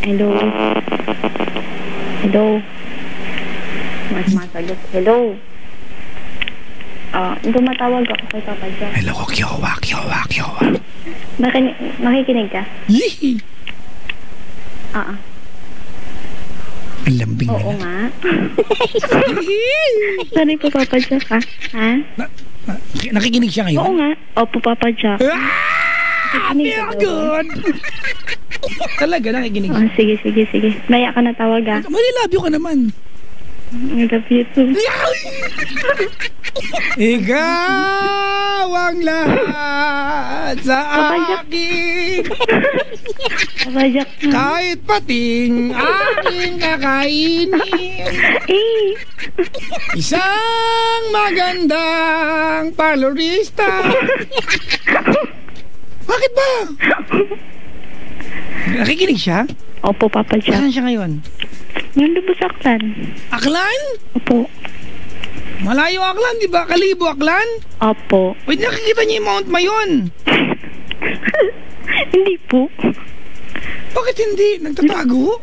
Hello. Masagot. Hello. Tumatawag ako kay Papa Jack. Hello, kyowa. Makikinig ka? Yee! Ang lambing na. Oo nga. Sorry po, Papa Jack, ha? Nakikinig siya ngayon? Oo nga. Opo, Papa Jack. Feel good! Talaga, nakikinig. Oh, sige. Maya ka na tawag, ha? Malilabyo ka naman. I love you too. Ikaw ang lahat sa akin. Papa Jack. Kahit pating aking kakainin. Isang magandang parlorista. Bakit ba? Nakikinig siya? Opo, Papa Jack. Saan siya ngayon? Nandun sa Aklan. Aklan? Opo. Malayo Aklan, di ba? Kalibo Aklan? Opo. Wait, nakikita niyo yung Mount Mayon. Hindi po. Bakit hindi? Nagtatago?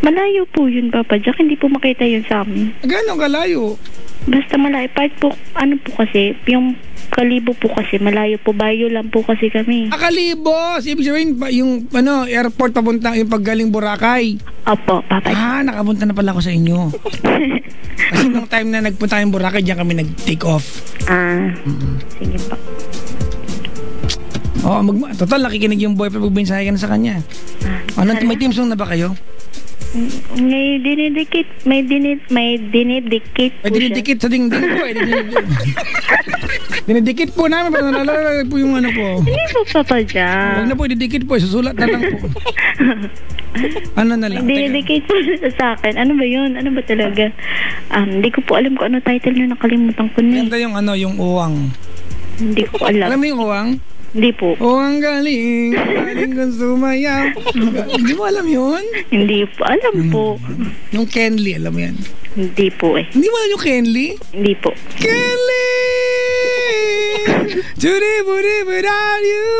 Malayo po yun, Papa Jack. Hindi po makita yun sa amin. Gano'ng kalayo? Basta malayo. Part po, ano po kasi, yung Kalibo po kasi, malayo po. Bayo lang po kasi kami. Kalibo! Ibig sabihin, yung airport papunta, yung paggaling Boracay. Opo, Papa Jack. Nakapunta na pala ako sa inyo. Kasi nung time na nagpunta kayong Boracay, diyan kami nag-take off. Sige po. Total, nakikinig yung boyfriend pag binsahe ka na sa kanya. May team song na ba kayo? May dinidikit po dinidikit sa dingding po. Dinidikit po namin para nalalagay po yung ano po. Hindi po, Papa Jack. Huwag na po, didikit po. Susulat na lang po. Ano na lang? Dinidikit po sa akin. Ano ba yun? Ano ba talaga? Hindi ko po alam kung ano title nyo. Nakalimutan ko na. Ganda yung yung uwang. Hindi ko alam. Alam mo yung uwang? Hindi po. Uwang galing kang sumayaw. Hindi mo alam yun? Hindi po. Alam po. Yung Kenly, alam mo yan? Hindi po eh. Hindi mo alam yung Kenly? Hindi po. Kenly! Today without you.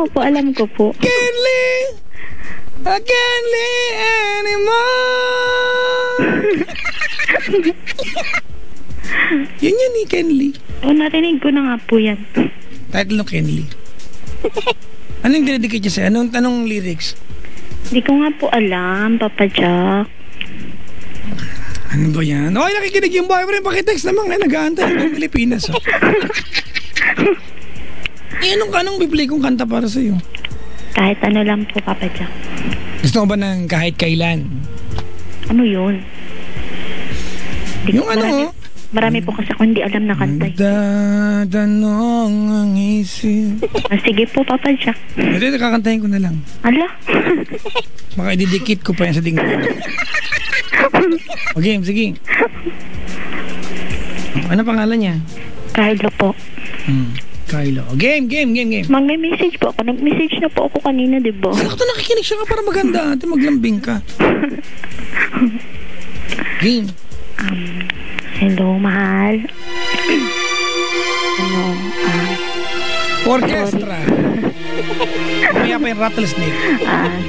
Opo, alam ko po. Kenly! I can't live anymore. Yun ni Kenly. Narinig ko na nga po yan. Title ng Kenly. Anong dinedicate niya sa'yo? Anong lyrics? Hindi ko nga po alam, Papa Jack. Ano ba yan? Okay, nakikinig yung boyfriend. Pakitext naman kayo. Nag-aantay ng Pilipinas. Anong bibili kong kanta para sa'yo? Kahit ano lang po, Papa Jack. Gusto mo ba ng kahit kailan? Ano yun? Yung ano? Marami po kasi ako hindi alam na kanta. Dadanong ang isip. Sige po, Papa Jack. Ito, kakantahin ko na lang. Ala? Baka ididikit ko pa yan sa dingding. Okay, sige. Ano pangalan niya? Carlo po. Carlo. Game. Mag-message po ako. Nag-message na po ako kanina, di ba? Ako nakikinig siya ka para maganda. Ate, maglambing ka. Game. Hello, mahal. Orchestra. Mamaya pa yung rattlesnake.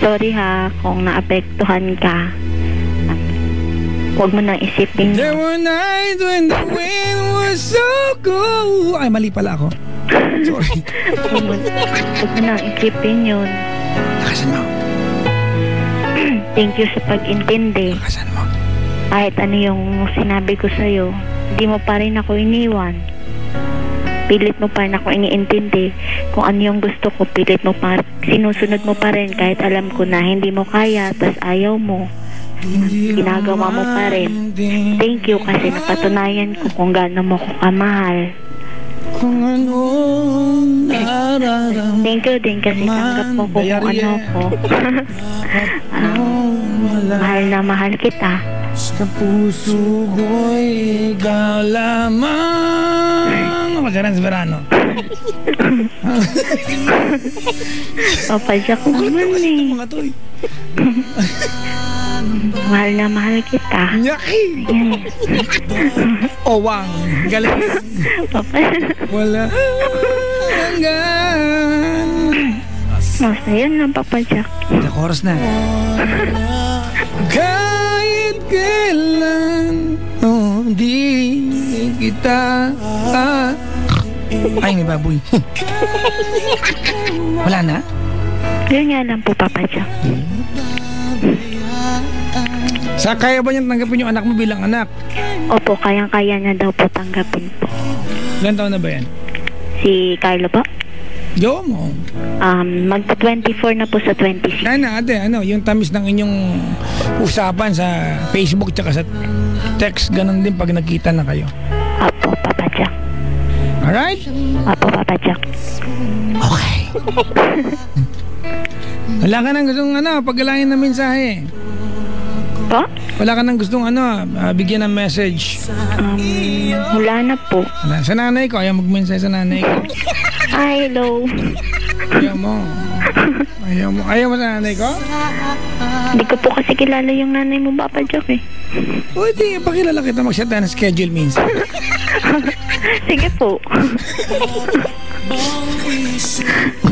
Sorry ha, kung naapektuhan ka. Huwag mo nang isipin. There were nights when the wind was so cold. Ay, mali pala ako. Sorry. Huwag mo nang isipin yun. Nakasan mo. Thank you sa pag-intindi. Nakasan mo. Kahit ano yung sinabi ko sa'yo, hindi mo pa rin ako iniwan. Pilit mo pa rin ako iniintindi. Kung ano yung gusto ko, pilit mo pa, sinusunod mo pa rin kahit alam ko na hindi mo kaya, tas ayaw mo. Ginagawa mo pa rin. Thank you kasi napatunayan ko kung gaano mo ko kamahal. Kung ano nararamdaman. Thank you din kasi tanggap mo ko kung ano ko. Mahal na mahal kita. Sa puso ko'y ikaw lamang. Makasaran sa verano. Papa Jack naman eh. Mga to eh. Mahal na mahal kita. Yaki! Owang. Galing. Papa. Wala hanggan. Basta yun lang, Papa Jack. Chorus na. Kahit kailan di kita ay, may baboy. Wala na? Yun nga lang po, Papa Jack. Sa kaya ba niyang tanggapin yung anak mo bilang anak? Opo, kayang-kaya niya daw po tanggapin po. Ilan taon na ba yan? Si Carlo po? Yo mo. Magpa-24 na po sa 26. Kaya na ate, yung tamis ng inyong usapan sa Facebook tsaka sa text, ganun din pag nagkita na kayo. Opo, Papa Jack. Alright? Opo, Papa Jack. Okay. Wala ka nang gustong paggalangin ng mensahe. Po? Wala ka nang gustong bigyan ng message. Wala na po. Sa nanay ko, ayaw mag-mensahe sa nanay ko. Hello. Ayaw mo sa nanay ko? Hindi ko po kasi kilala yung nanay mo, Papa Jack eh. O, di, pakilala kita, mag-set tayo ng schedule minsan. Sige po.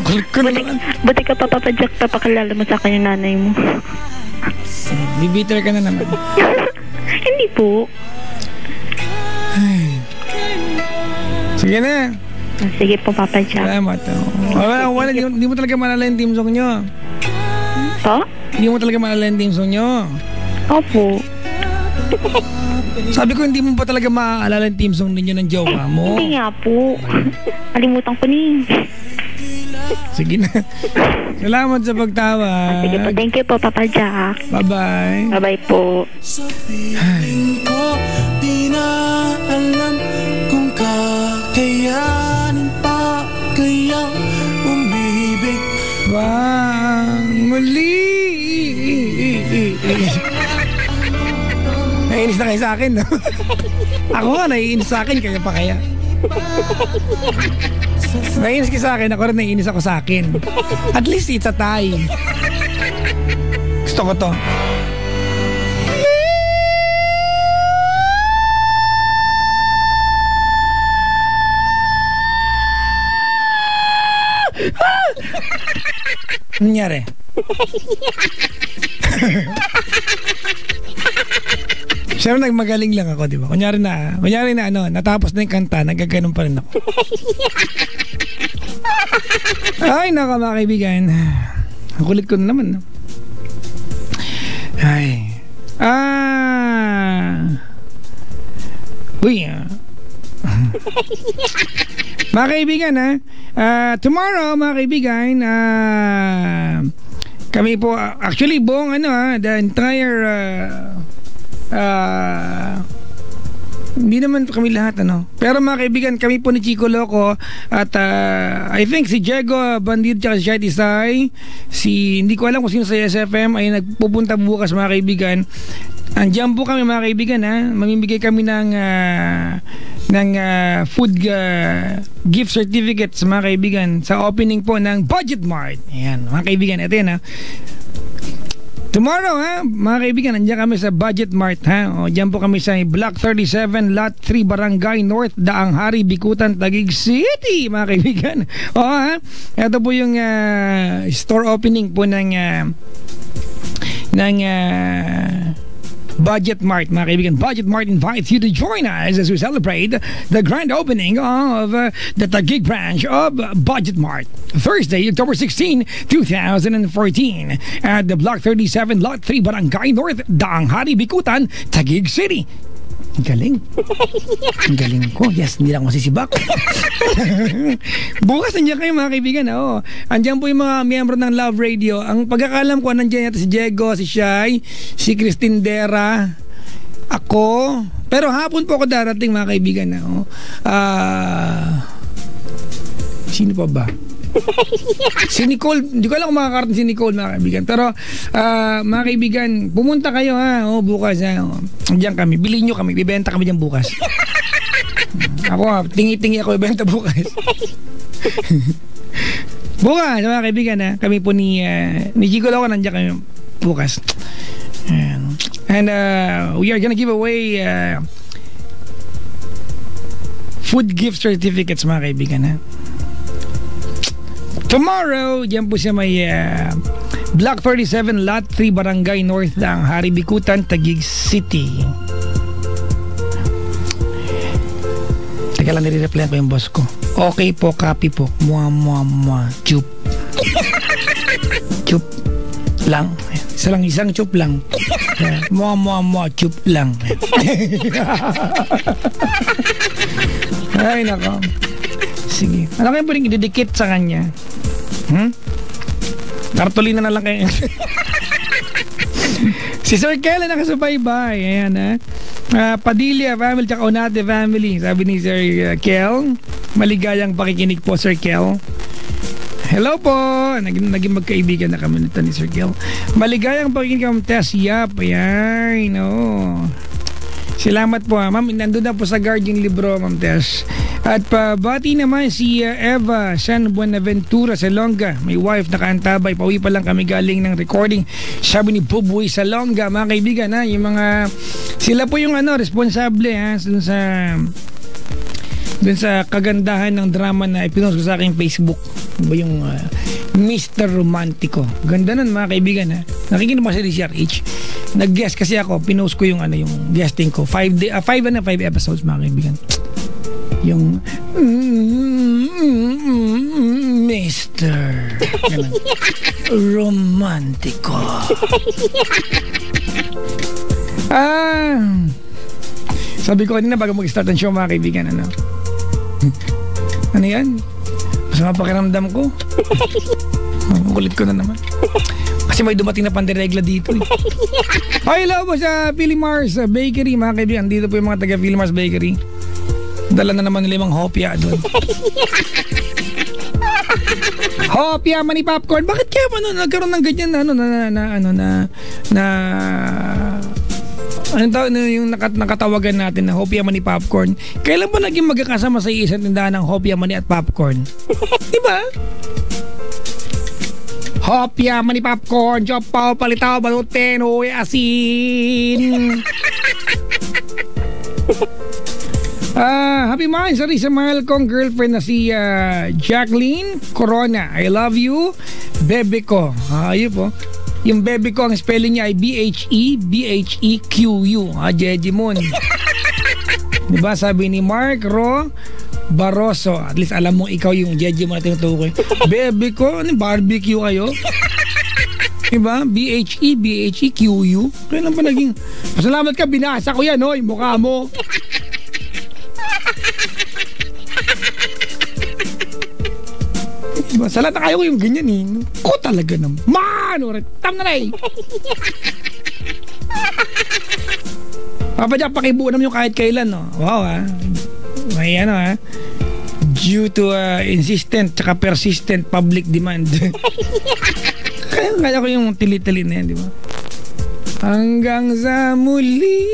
Kulit ko naman. Buti ka pa, Papa Jack, papakilala mo sa akin yung nanay mo. Bibitter ka na naman. Hindi po. Sige na. Sige po, Papa Jack. Salamat. Wala, hindi mo talaga malala yung team song nyo. Po? Hindi mo talaga malala yung team song nyo. Opo. Sabi ko, hindi mo pa talaga maaalala yung team song ninyo ng jowa mo. Hindi nga po. Kalimutan ko ni. Sige na. Salamat sa pagtawag. Sige po, thank you po, Papa Jack. Bye-bye. Bye-bye po. Sabihin ko, di na alam kung kakayanin pa kayang umibig. Bang muli. Naiinis na kayo sa akin, no? Ako nga, naiinis sa akin, kaya pa kaya. Naiinis kayo sa akin, ako rin naiinis ako sa akin. At least it's a tie. Gusto ko to. Ano nangyari? Siyempre nagmagaling lang ako, di ba? Kunyari na ano, natapos na yung kanta, nagkaganon pa rin ako. Ay, naka mga kaibigan. Ang kulit ko na naman, no? Ay. Uy, mga kaibigan, tomorrow, mga kaibigan, kami po, actually, buong the entire, hindi naman kami lahat, pero mga kaibigan, kami po ni Chico Loco at I think si Diego Bandid at si Shady Sai, hindi ko alam kung sino sa SFM ay nagpupunta bukas, mga kaibigan. Andiyan po kami, mga kaibigan, mamimigay kami ng food gift certificates, mga kaibigan, sa opening po ng Budget Mart. Ayan, mga kaibigan, ito yan, tomorrow, mga kaibigan, nandiyan kami sa Budget Mart, O, diyan po kami sa Block 37, Lot 3, Barangay North, Daang Hari, Bikutan, Taguig City, mga kaibigan. O, ito po yung store opening po ng Budget Mart, mga kaibigan. Budget Mart invites you to join us as we celebrate the grand opening of the Taguig branch of Budget Mart, Thursday, October 16, 2014 at the Block 37, Lot 3, Barangay North, Daang Hari, Bikutan, Taguig City. Ang galing. Ang galing ko. Yes, hindi lang ako sisibak. Bukas nandiyan kayo, mga kaibigan. Andiyan po yung mga miyembro ng Love Radio. Ang pagkakalam ko, nandiyan yata si Diego, si Shai, si Christine Dera, ako. Pero hapon po ako darating, mga kaibigan. Sino pa ba? Si Nicole, hindi ko alam kung makakarating si Nicole, mga kaibigan. Pero mga kaibigan, pumunta kayo, bukas. Diyan kami, bilhin nyo kami, bibenta kami diyan bukas. Ako, tingi-tingi ako ibenta bukas. Bukas, mga kaibigan, kami po ni Chico Loco, nandiyan kami bukas. And we are gonna give away food gift certificates, mga kaibigan, tomorrow, diyan po siya may Block 37, Lot 3, Barangay North, Daang Hari, Bikutan, Taguig City. Teka lang, nire-reply ko yung boss ko. Okay po, copy po. Mua. Chup. Chup lang. Isang chup lang. Mua. Chup lang. Ay, nako. Sige. Ano kayo pwedeng ididikit sa kanya? Kartolina na lang kayo. Si Sir Kel na nakasubaybay. Ayan, Padilla family tsaka Onate family. Sabi ni Sir Kel, maligayang pakikinig po, Sir Kel. Hello po. Naging magkaibigan na kami nito ni Sir Kel. Maligayang pakikinig kami, Tess Yap. Ayan, Salamat po, ma'am. Nandun na po sa guard yung libro, Ma'am Tess. At pabati naman si Eva San Buenaventura Salonga. May wife na kaantabay. Pauwi pa lang kami galing ng recording. Sabi ni Buboy Salonga, mga kaibigan, yung mga sila po yung responsable dun sa kagandahan ng drama na ipinost ko sa aking Facebook. Yung Mr. Romantico. Ganda nun, mga kaibigan, Nakikinig mo kasi DCRH. Nag-guest kasi ako, pinost ko yung guesting ko. 5 episodes mga kaibigan. Yung Mr. Romantico. Sabi ko kanina bago mag-start ang show mga kaibigan, ano yan? Masama pakiramdam ko. Kulit ko na naman. Kasi may dumating na pandiregla dito. Ay, hello po sa Philimars Bakery mga kaibigan. Dito po yung mga taga Philimars Bakery. Dala na naman nila yung hopya doon. Hopya, mani popcorn. Bakit kaya nagkaroon ng ganyan yung nakatawagan natin na hopya, mani popcorn? Kailan ba naging magkakasama sa isang tindahan ng hopya, mani at popcorn? Diba? Hopya, mani popcorn, chopaw, palitaw, balutin, uy, asin. Happy anniversary sa mahal kong girlfriend na si Jacqueline Corona. I love you, bebe ko. Ayun po. Yung bebe ko, ang spelling niya ay BHEBHEQU. Jejimon. Diba sabi ni Mark Ro Barroso, at least alam mo ikaw yung Jejimon na tinutukoy. Bebe ko, barbecue kayo? Diba? BHEBHEQU. Kaya lang pa naging pasalamat ka, binasa ko yan, yung mukha mo. Diba? Salata kayo ko yung ganyan ko talaga naman. Tam na rin. Papa Jack, pakibuo naman yung kahit kailan, no? Wow, may due to insistent tsaka persistent public demand. Kaya ko yung tili-tili na yan, di ba? Hanggang sa muli.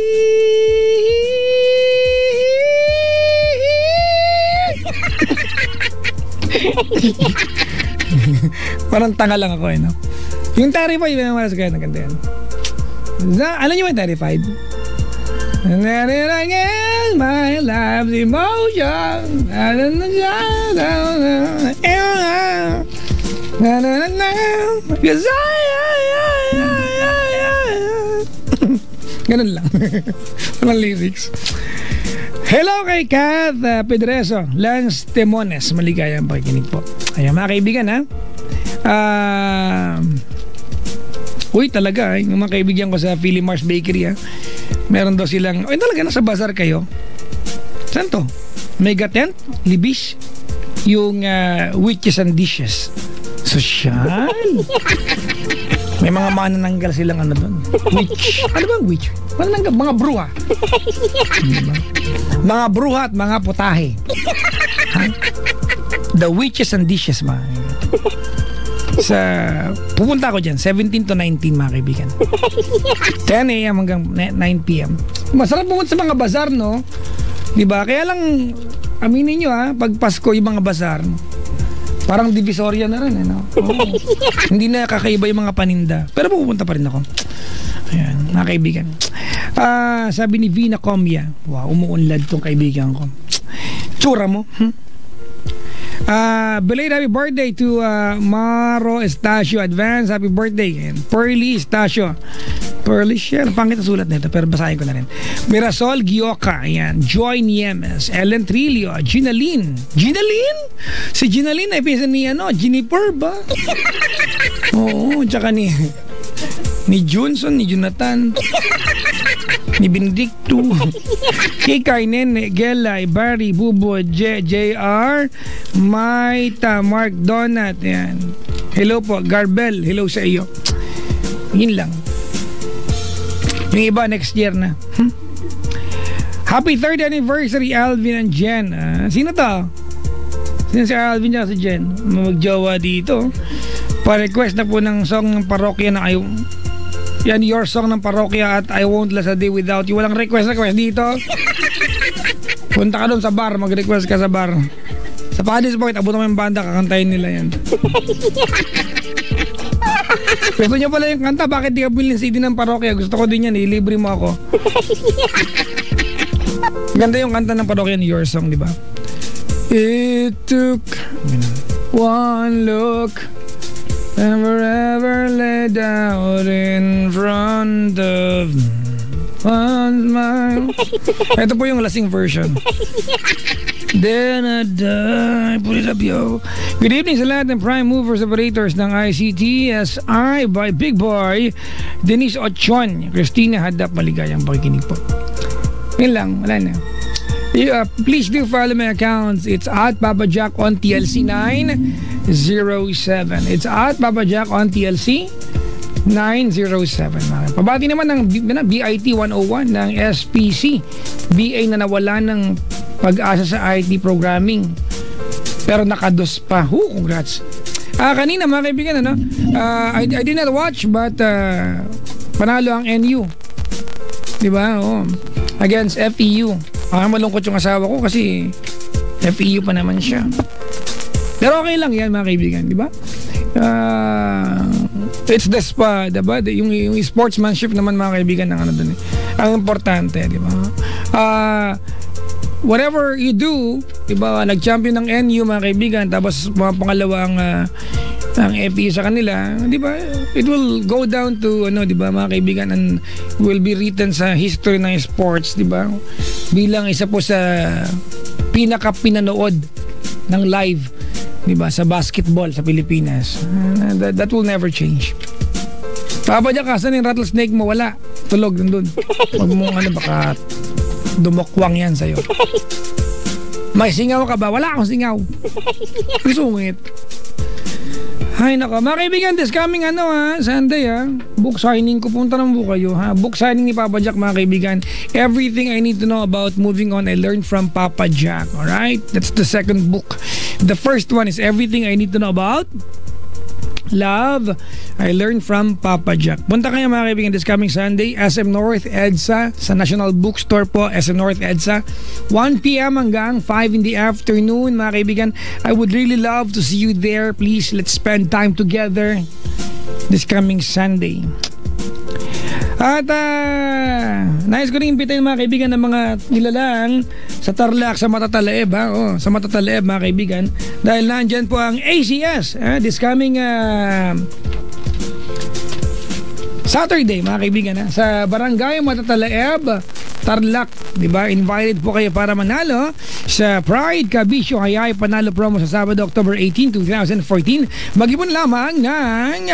Parang tanga lang ako, no? Yung Terrified, yung malas kaya naganda yan. Alam niyo ba yung Terrified? My life's emotion. Ganun lang. Walang lyrics. Hello kay Kath Pedreso, Lance Temones, maligayang pakikinig po. Ayan mga kaibigan, uy talaga, yung mga kaibigan ko sa Philimars Bakery, meron daw silang, talaga nasa bazar kayo. Saan to? Mega Tent, Libis, yung Witches and Dishes. Sosyal. May mga manananggal silang doon. Witch. Ano ba ang witch? Mga bruha. Diba? Mga bruha at mga putahe. The Witches and Dishes, mga pupunta ako dyan 17 to 19 mga kaibigan. 10 a.m. hanggang 9 p.m. Masarap pumunta sa mga bazar, no? Diba? Kaya lang aminin nyo pag Pasko yung mga bazar parang divisoria na rin, no? Hindi na kakaiba yung mga paninda, pero pupunta pa rin ako. Ayan, mga kaibigan. Sabi ni Vina Comia, wow, umuunlad tong kaibigan ko. Tsura mo, belated happy birthday to Maro Estacio. Advance happy birthday. And Pearly Estacio. Pearly share. Pangit ang sulat nito pero basahin ko na rin. Mirasol Gioca. Ayan. Joy Niemes. Ellen Trillo. Ginaline. Si Ginaline ay pinsan ni Juniper ba? Oo. Tsaka ni Johnson, ni Jonathan, ni Benedicto, kay Carnen, Gela, Barry, Bubo, JR, Maita, Mark Donat. Yan. Hello po, Garbel. Hello sa iyo. Yun lang. Yung iba next year na. Happy 3rd anniversary Alvin and Jen. Sino to? Sino si Alvin at si Jen? Magjowa dito. Pa-request na po ng song ng parokya na ayaw. Yan, your song ng parokya at I Won't Last a Day Without You. Walang request dito. Punta ka doon sa bar, mag-request ka sa bar. Sa Paddy's Point, abutan mo yung banda, kakantayin nila yan. Gusto nyo pala yung kanta, bakit di ka bilhin CD ng parokya? Gusto ko din yan, ilibre mo ako. Ganda yung kanta ng parokya ni Your Song, di ba? It took one look Never ever laid out in front of one smile. Ito po yung lasing version. Then I die. Put it up, yo. Good evening sa lahat ng prime movers operators ng ICTSI by Big Boy Denise Ochon, Christina Hadap, maligayang pakikinig po. Yun lang, wala na. Please do follow my accounts. It's at Papa Jack on TLC 907. It's at Papa Jack on TLC 907. Pabati naman ng BIT 101 ng SPC BA na nawala ng pag-asa sa IT programming pero nakados pa. Congrats. Kanina mga kaibigan, ano? I did not watch but panalo ang NU. Diba? Against FEU. Malungkot yung asawa ko kasi FEU pa naman siya. Pero okay lang yan mga kaibigan, di ba? It's the spa, diba? Yung sportsmanship naman mga kaibigan ng ano dun. Ang importante, di ba? Whatever you do, di ba? Nag-champion ng NU mga kaibigan, tapos mga pangalawa ang FEU sa kanila, di ba? It will go down to di ba mga kaibigan, and will be written sa history ng sports, di ba? Bilang isa po sa pinaka-pinanood ng live, di ba, sa basketball sa Pilipinas. That will never change. Papa Jack, kasan yung rattlesnake mo? Wala. Tulog nandun. Huwag mo baka dumokwang yan sa'yo. May singaw ka ba? Wala akong singaw. Sungit. Ay nako, mga kaibigan, this coming Sunday book signing ko, punta naman po kayo book signing ni Papa Jack mga kaibigan. Everything I need to know about moving on I learned from Papa Jack. Alright, that's the second book. The first one is Everything I Need to Know About Love I Learned from Papa Jack. Punta kayo mga kaibigan this coming Sunday, SM North EDSA, sa National Bookstore po, SM North EDSA, 1 p.m. hanggang 5 in the afternoon mga kaibigan. I would really love to see you there. Please, let's spend time together this coming Sunday. At nais ko rin imbitahin mga kaibigan ng mga nilalang sa Tarlac, sa Matatalaeb sa Matatalaeb mga kaibigan, dahil nandyan po ang ACS this coming Saturday mga kaibigan sa Barangay Matatalaeb, Tarlac, di ba? Invited po kayo para manalo sa Pride Kabisyo Hayay Panalo Promo sa Sabado, October 18, 2014. Mag-ipon lamang ng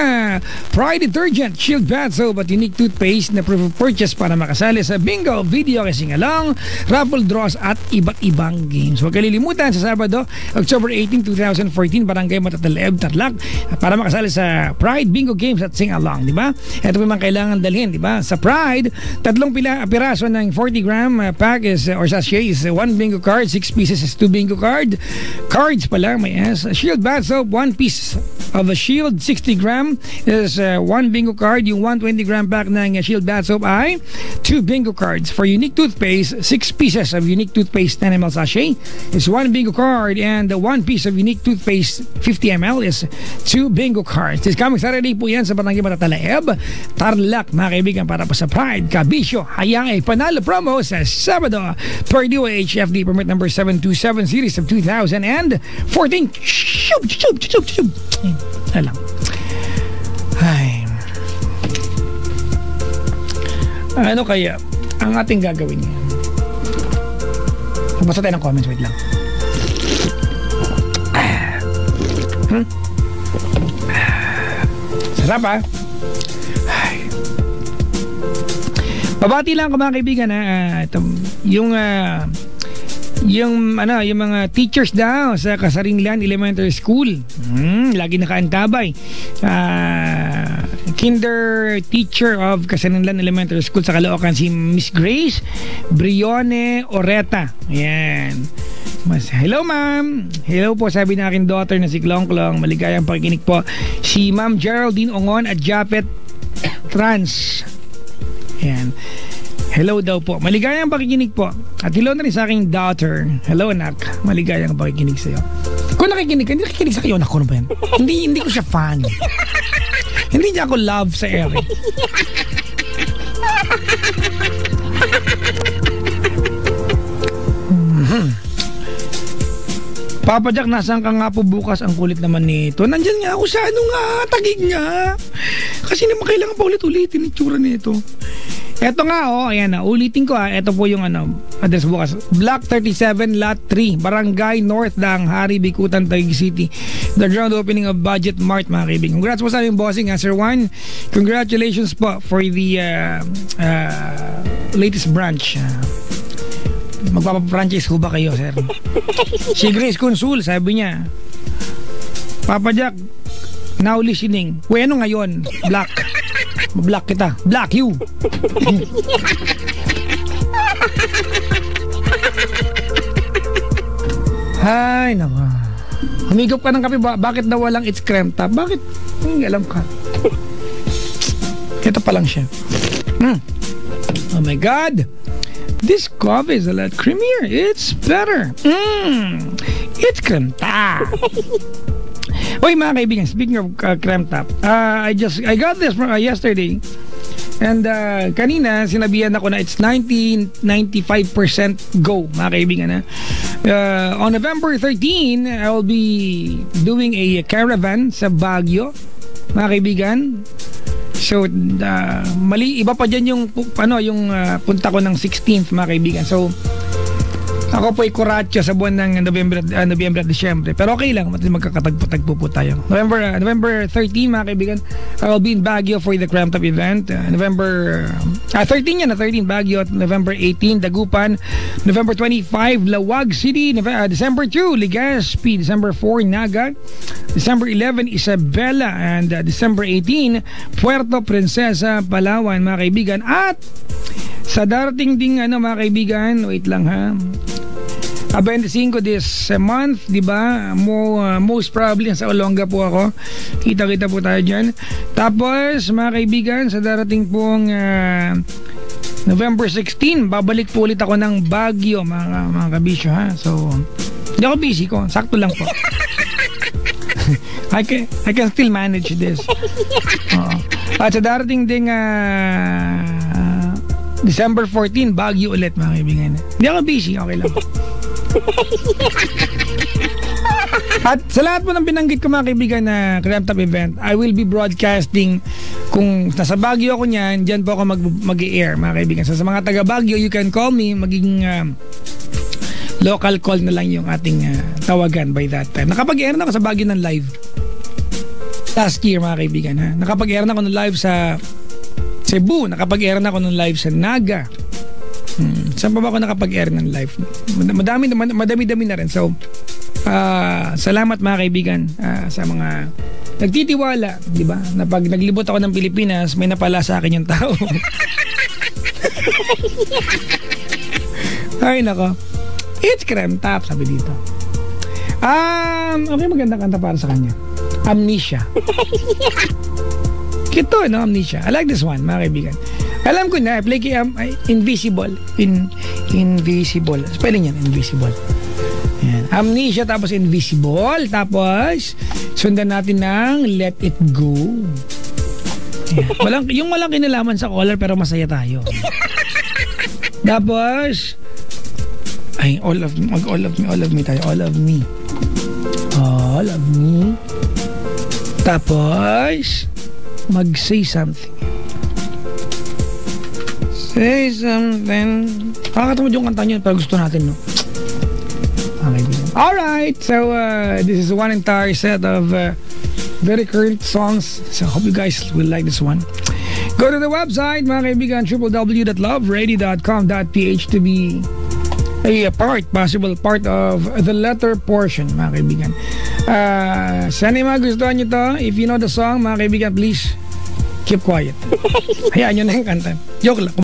Pride Detergent, Shield Bath Soap at Unique Toothpaste na proof of purchase para makasali sa bingo, video casing along, raffle draws at iba't ibang games. Huwag kalilimutan sa Sabado, October 18, 2014, Barangay Matatalaeb, Tarlac, para makasali sa Pride Bingo Games at Sing Along, di ba? Ito po mga kailangan dalhin, di ba? Sa Pride, 3 piraso ng 40-gram pack is or sachet is 1 bingo card, 6 pieces is 2 bingo cards pala, may Shield Bath Soap, 1 piece of a Shield 60-gram is 1 bingo card. Yung 120-gram pack ng Shield Bath Soap ay 2 bingo cards. For Unique Toothpaste, 6 pieces of Unique Toothpaste 10 ml sachet is 1 bingo card, and the 1 piece of Unique Toothpaste 50 ml is 2 bingo cards. This coming Saturday po yan sa Barangay Matatalaeb, Tarlac mga kaibigan, para po sa Pride Kabisyo Hayay Panalo Promo sa Sabado per DOHFD permit number 727 series of 2014. Alam. Ay. Ano kaya ang ating gagawin niya? Magbasa tayo ng comments, wait lang. Sarap Ay. Babati lang ko mga kaibigan yung mga teachers daw sa Kasaringlan Elementary School. Lagi nakaantabay. Kinder teacher of Kasaringlan Elementary School sa Caloocan, si Miss Grace Brione Oreta. Ayan. Hello ma'am. Hello po, sabi ng aking daughter na si Klongklong. Maligayang pakikinig po. Si Ma'am Geraldine Ongon at Japet Trans. Ayan. Hello daw po. Maligayang pakikinig po. At hello na rin sa aking daughter. Hello anak. Maligayang pakikinig sa'yo. Kung nakikinig ka, hindi nakikinig sa kayo, anak ko na ba yan? Hindi ko siya fan. Hindi niya ako love sa Eric. Papa Jack, nasaan ka nga po bukas? Ang kulit naman nito. Nandyan nga ako sa ano nga, Taguig nga. Kasi naman kailangan pa ulit-ulitin yung tsura nito. Eto nga, ayan na. Ulitin ko Ito po yung address bukas. Block 37, Lot 3, Barangay North, Daang Hari, Bikutan, Taguig City. The grand opening of Budget Mart, mga kaibigan. Congrats po sa aming bossing, Sir Juan. Congratulations po for the latest branch. Magpapa-franchise ho ba kayo, sir? Si Grace Consul, sabi niya, Papa Jack, now listening. Ano ngayon? Black. Black kita. Black you. Ay, naku. Humigop ka ng kape. Bakit daw walang it's creme top? Bakit? Hindi alam ka. Ito pa lang siya. Oh my God. This coffee is a lot creamier. It's better. It's creme top. Oy mga kaibigan, speaking of creme top, I got this from yesterday. And kanina sinabihan ako na it's 95% go, mga kaibigan. On November 13, I will be doing a caravan sa Baguio, mga kaibigan. So iba pa dyan yung punta ko ng 16th, mga kaibigan. So ako po ay kuratyo sa buwan ng November at Disyembre. Pero okay lang, magkakatagpo-tagpo po tayo. November 13, mga kaibigan, I will be in Baguio for the Cram Top event. November 13 yan, 13 Baguio. November 18, Dagupan. November 25, Lawag City. December 2, Legazpi. December 4, Naga. December 11, Isabela. And December 18, Puerto Princesa, Palawan, mga kaibigan. At sa darating ding mga kaibigan, wait lang ha. 25 this month, di ba? Most probably sa Olonga po ako. Kita-kita po tayo dyan. Tapos, mga kaibigan, sa darating pong November 16, babalik po ulit ako ng Baguio, mga kabisyo, ha? So, hindi ako busy ko. Sakto lang po. I can still manage this. At sa darating ding December 14, Baguio ulit, mga kaibigan. Hindi ako busy, okay lang. At sa lahat po ng binanggit ko, mga kaibigan, na Cram Top event, I will be broadcasting. Kung nasa Baguio ako niyan, dyan po ako mag-i-air, mga kaibigan. So sa mga taga Baguio, you can call me. Magiging local call na lang yung ating tawagan by that time. Nakapag-air na ako sa Baguio ng live last year, mga kaibigan, ha? Nakapag-air na ako ng live sa Cebu. Nakapag-air na ako ng live sa Naga. Saan pa ba ako nakapag-air ng live? Madami-dami na rin. So, salamat, mga kaibigan, sa mga nagtitiwala, di ba? Na pag naglibot ako ng Pilipinas, may napala sa akin yung tao. Ay, nako. It's Cram Top, sabi dito. Okay, magandang kanta para sa kanya. Amnesia. Kito, no? Amnesia. I like this one, mga kaibigan. Alam ko na, play Invisible. Invisible. Spelling yan, Invisible. Ayan. Amnesia, tapos Invisible. Tapos, sundan natin ng Let It Go. Ayan. Yung walang kinalaman sa color, pero masaya tayo. Tapos, all of me tayo. All of me. All of me. Tapos, mag-say something. Say something. Nakakatamad yung kanta niya, pero gusto natin, no? Okay. Alright, so this is one entire set of very current songs. So I hope you guys will like this one. Go to the website, mga kaibigan, www.loveradio.com.ph to be a possible part of the letter portion, mga kaibigan. Sana yung magustuhan nyo to. If you know the song, mga kaibigan, please keep quiet. Hayaan nyo na yung kanta. Joke lang.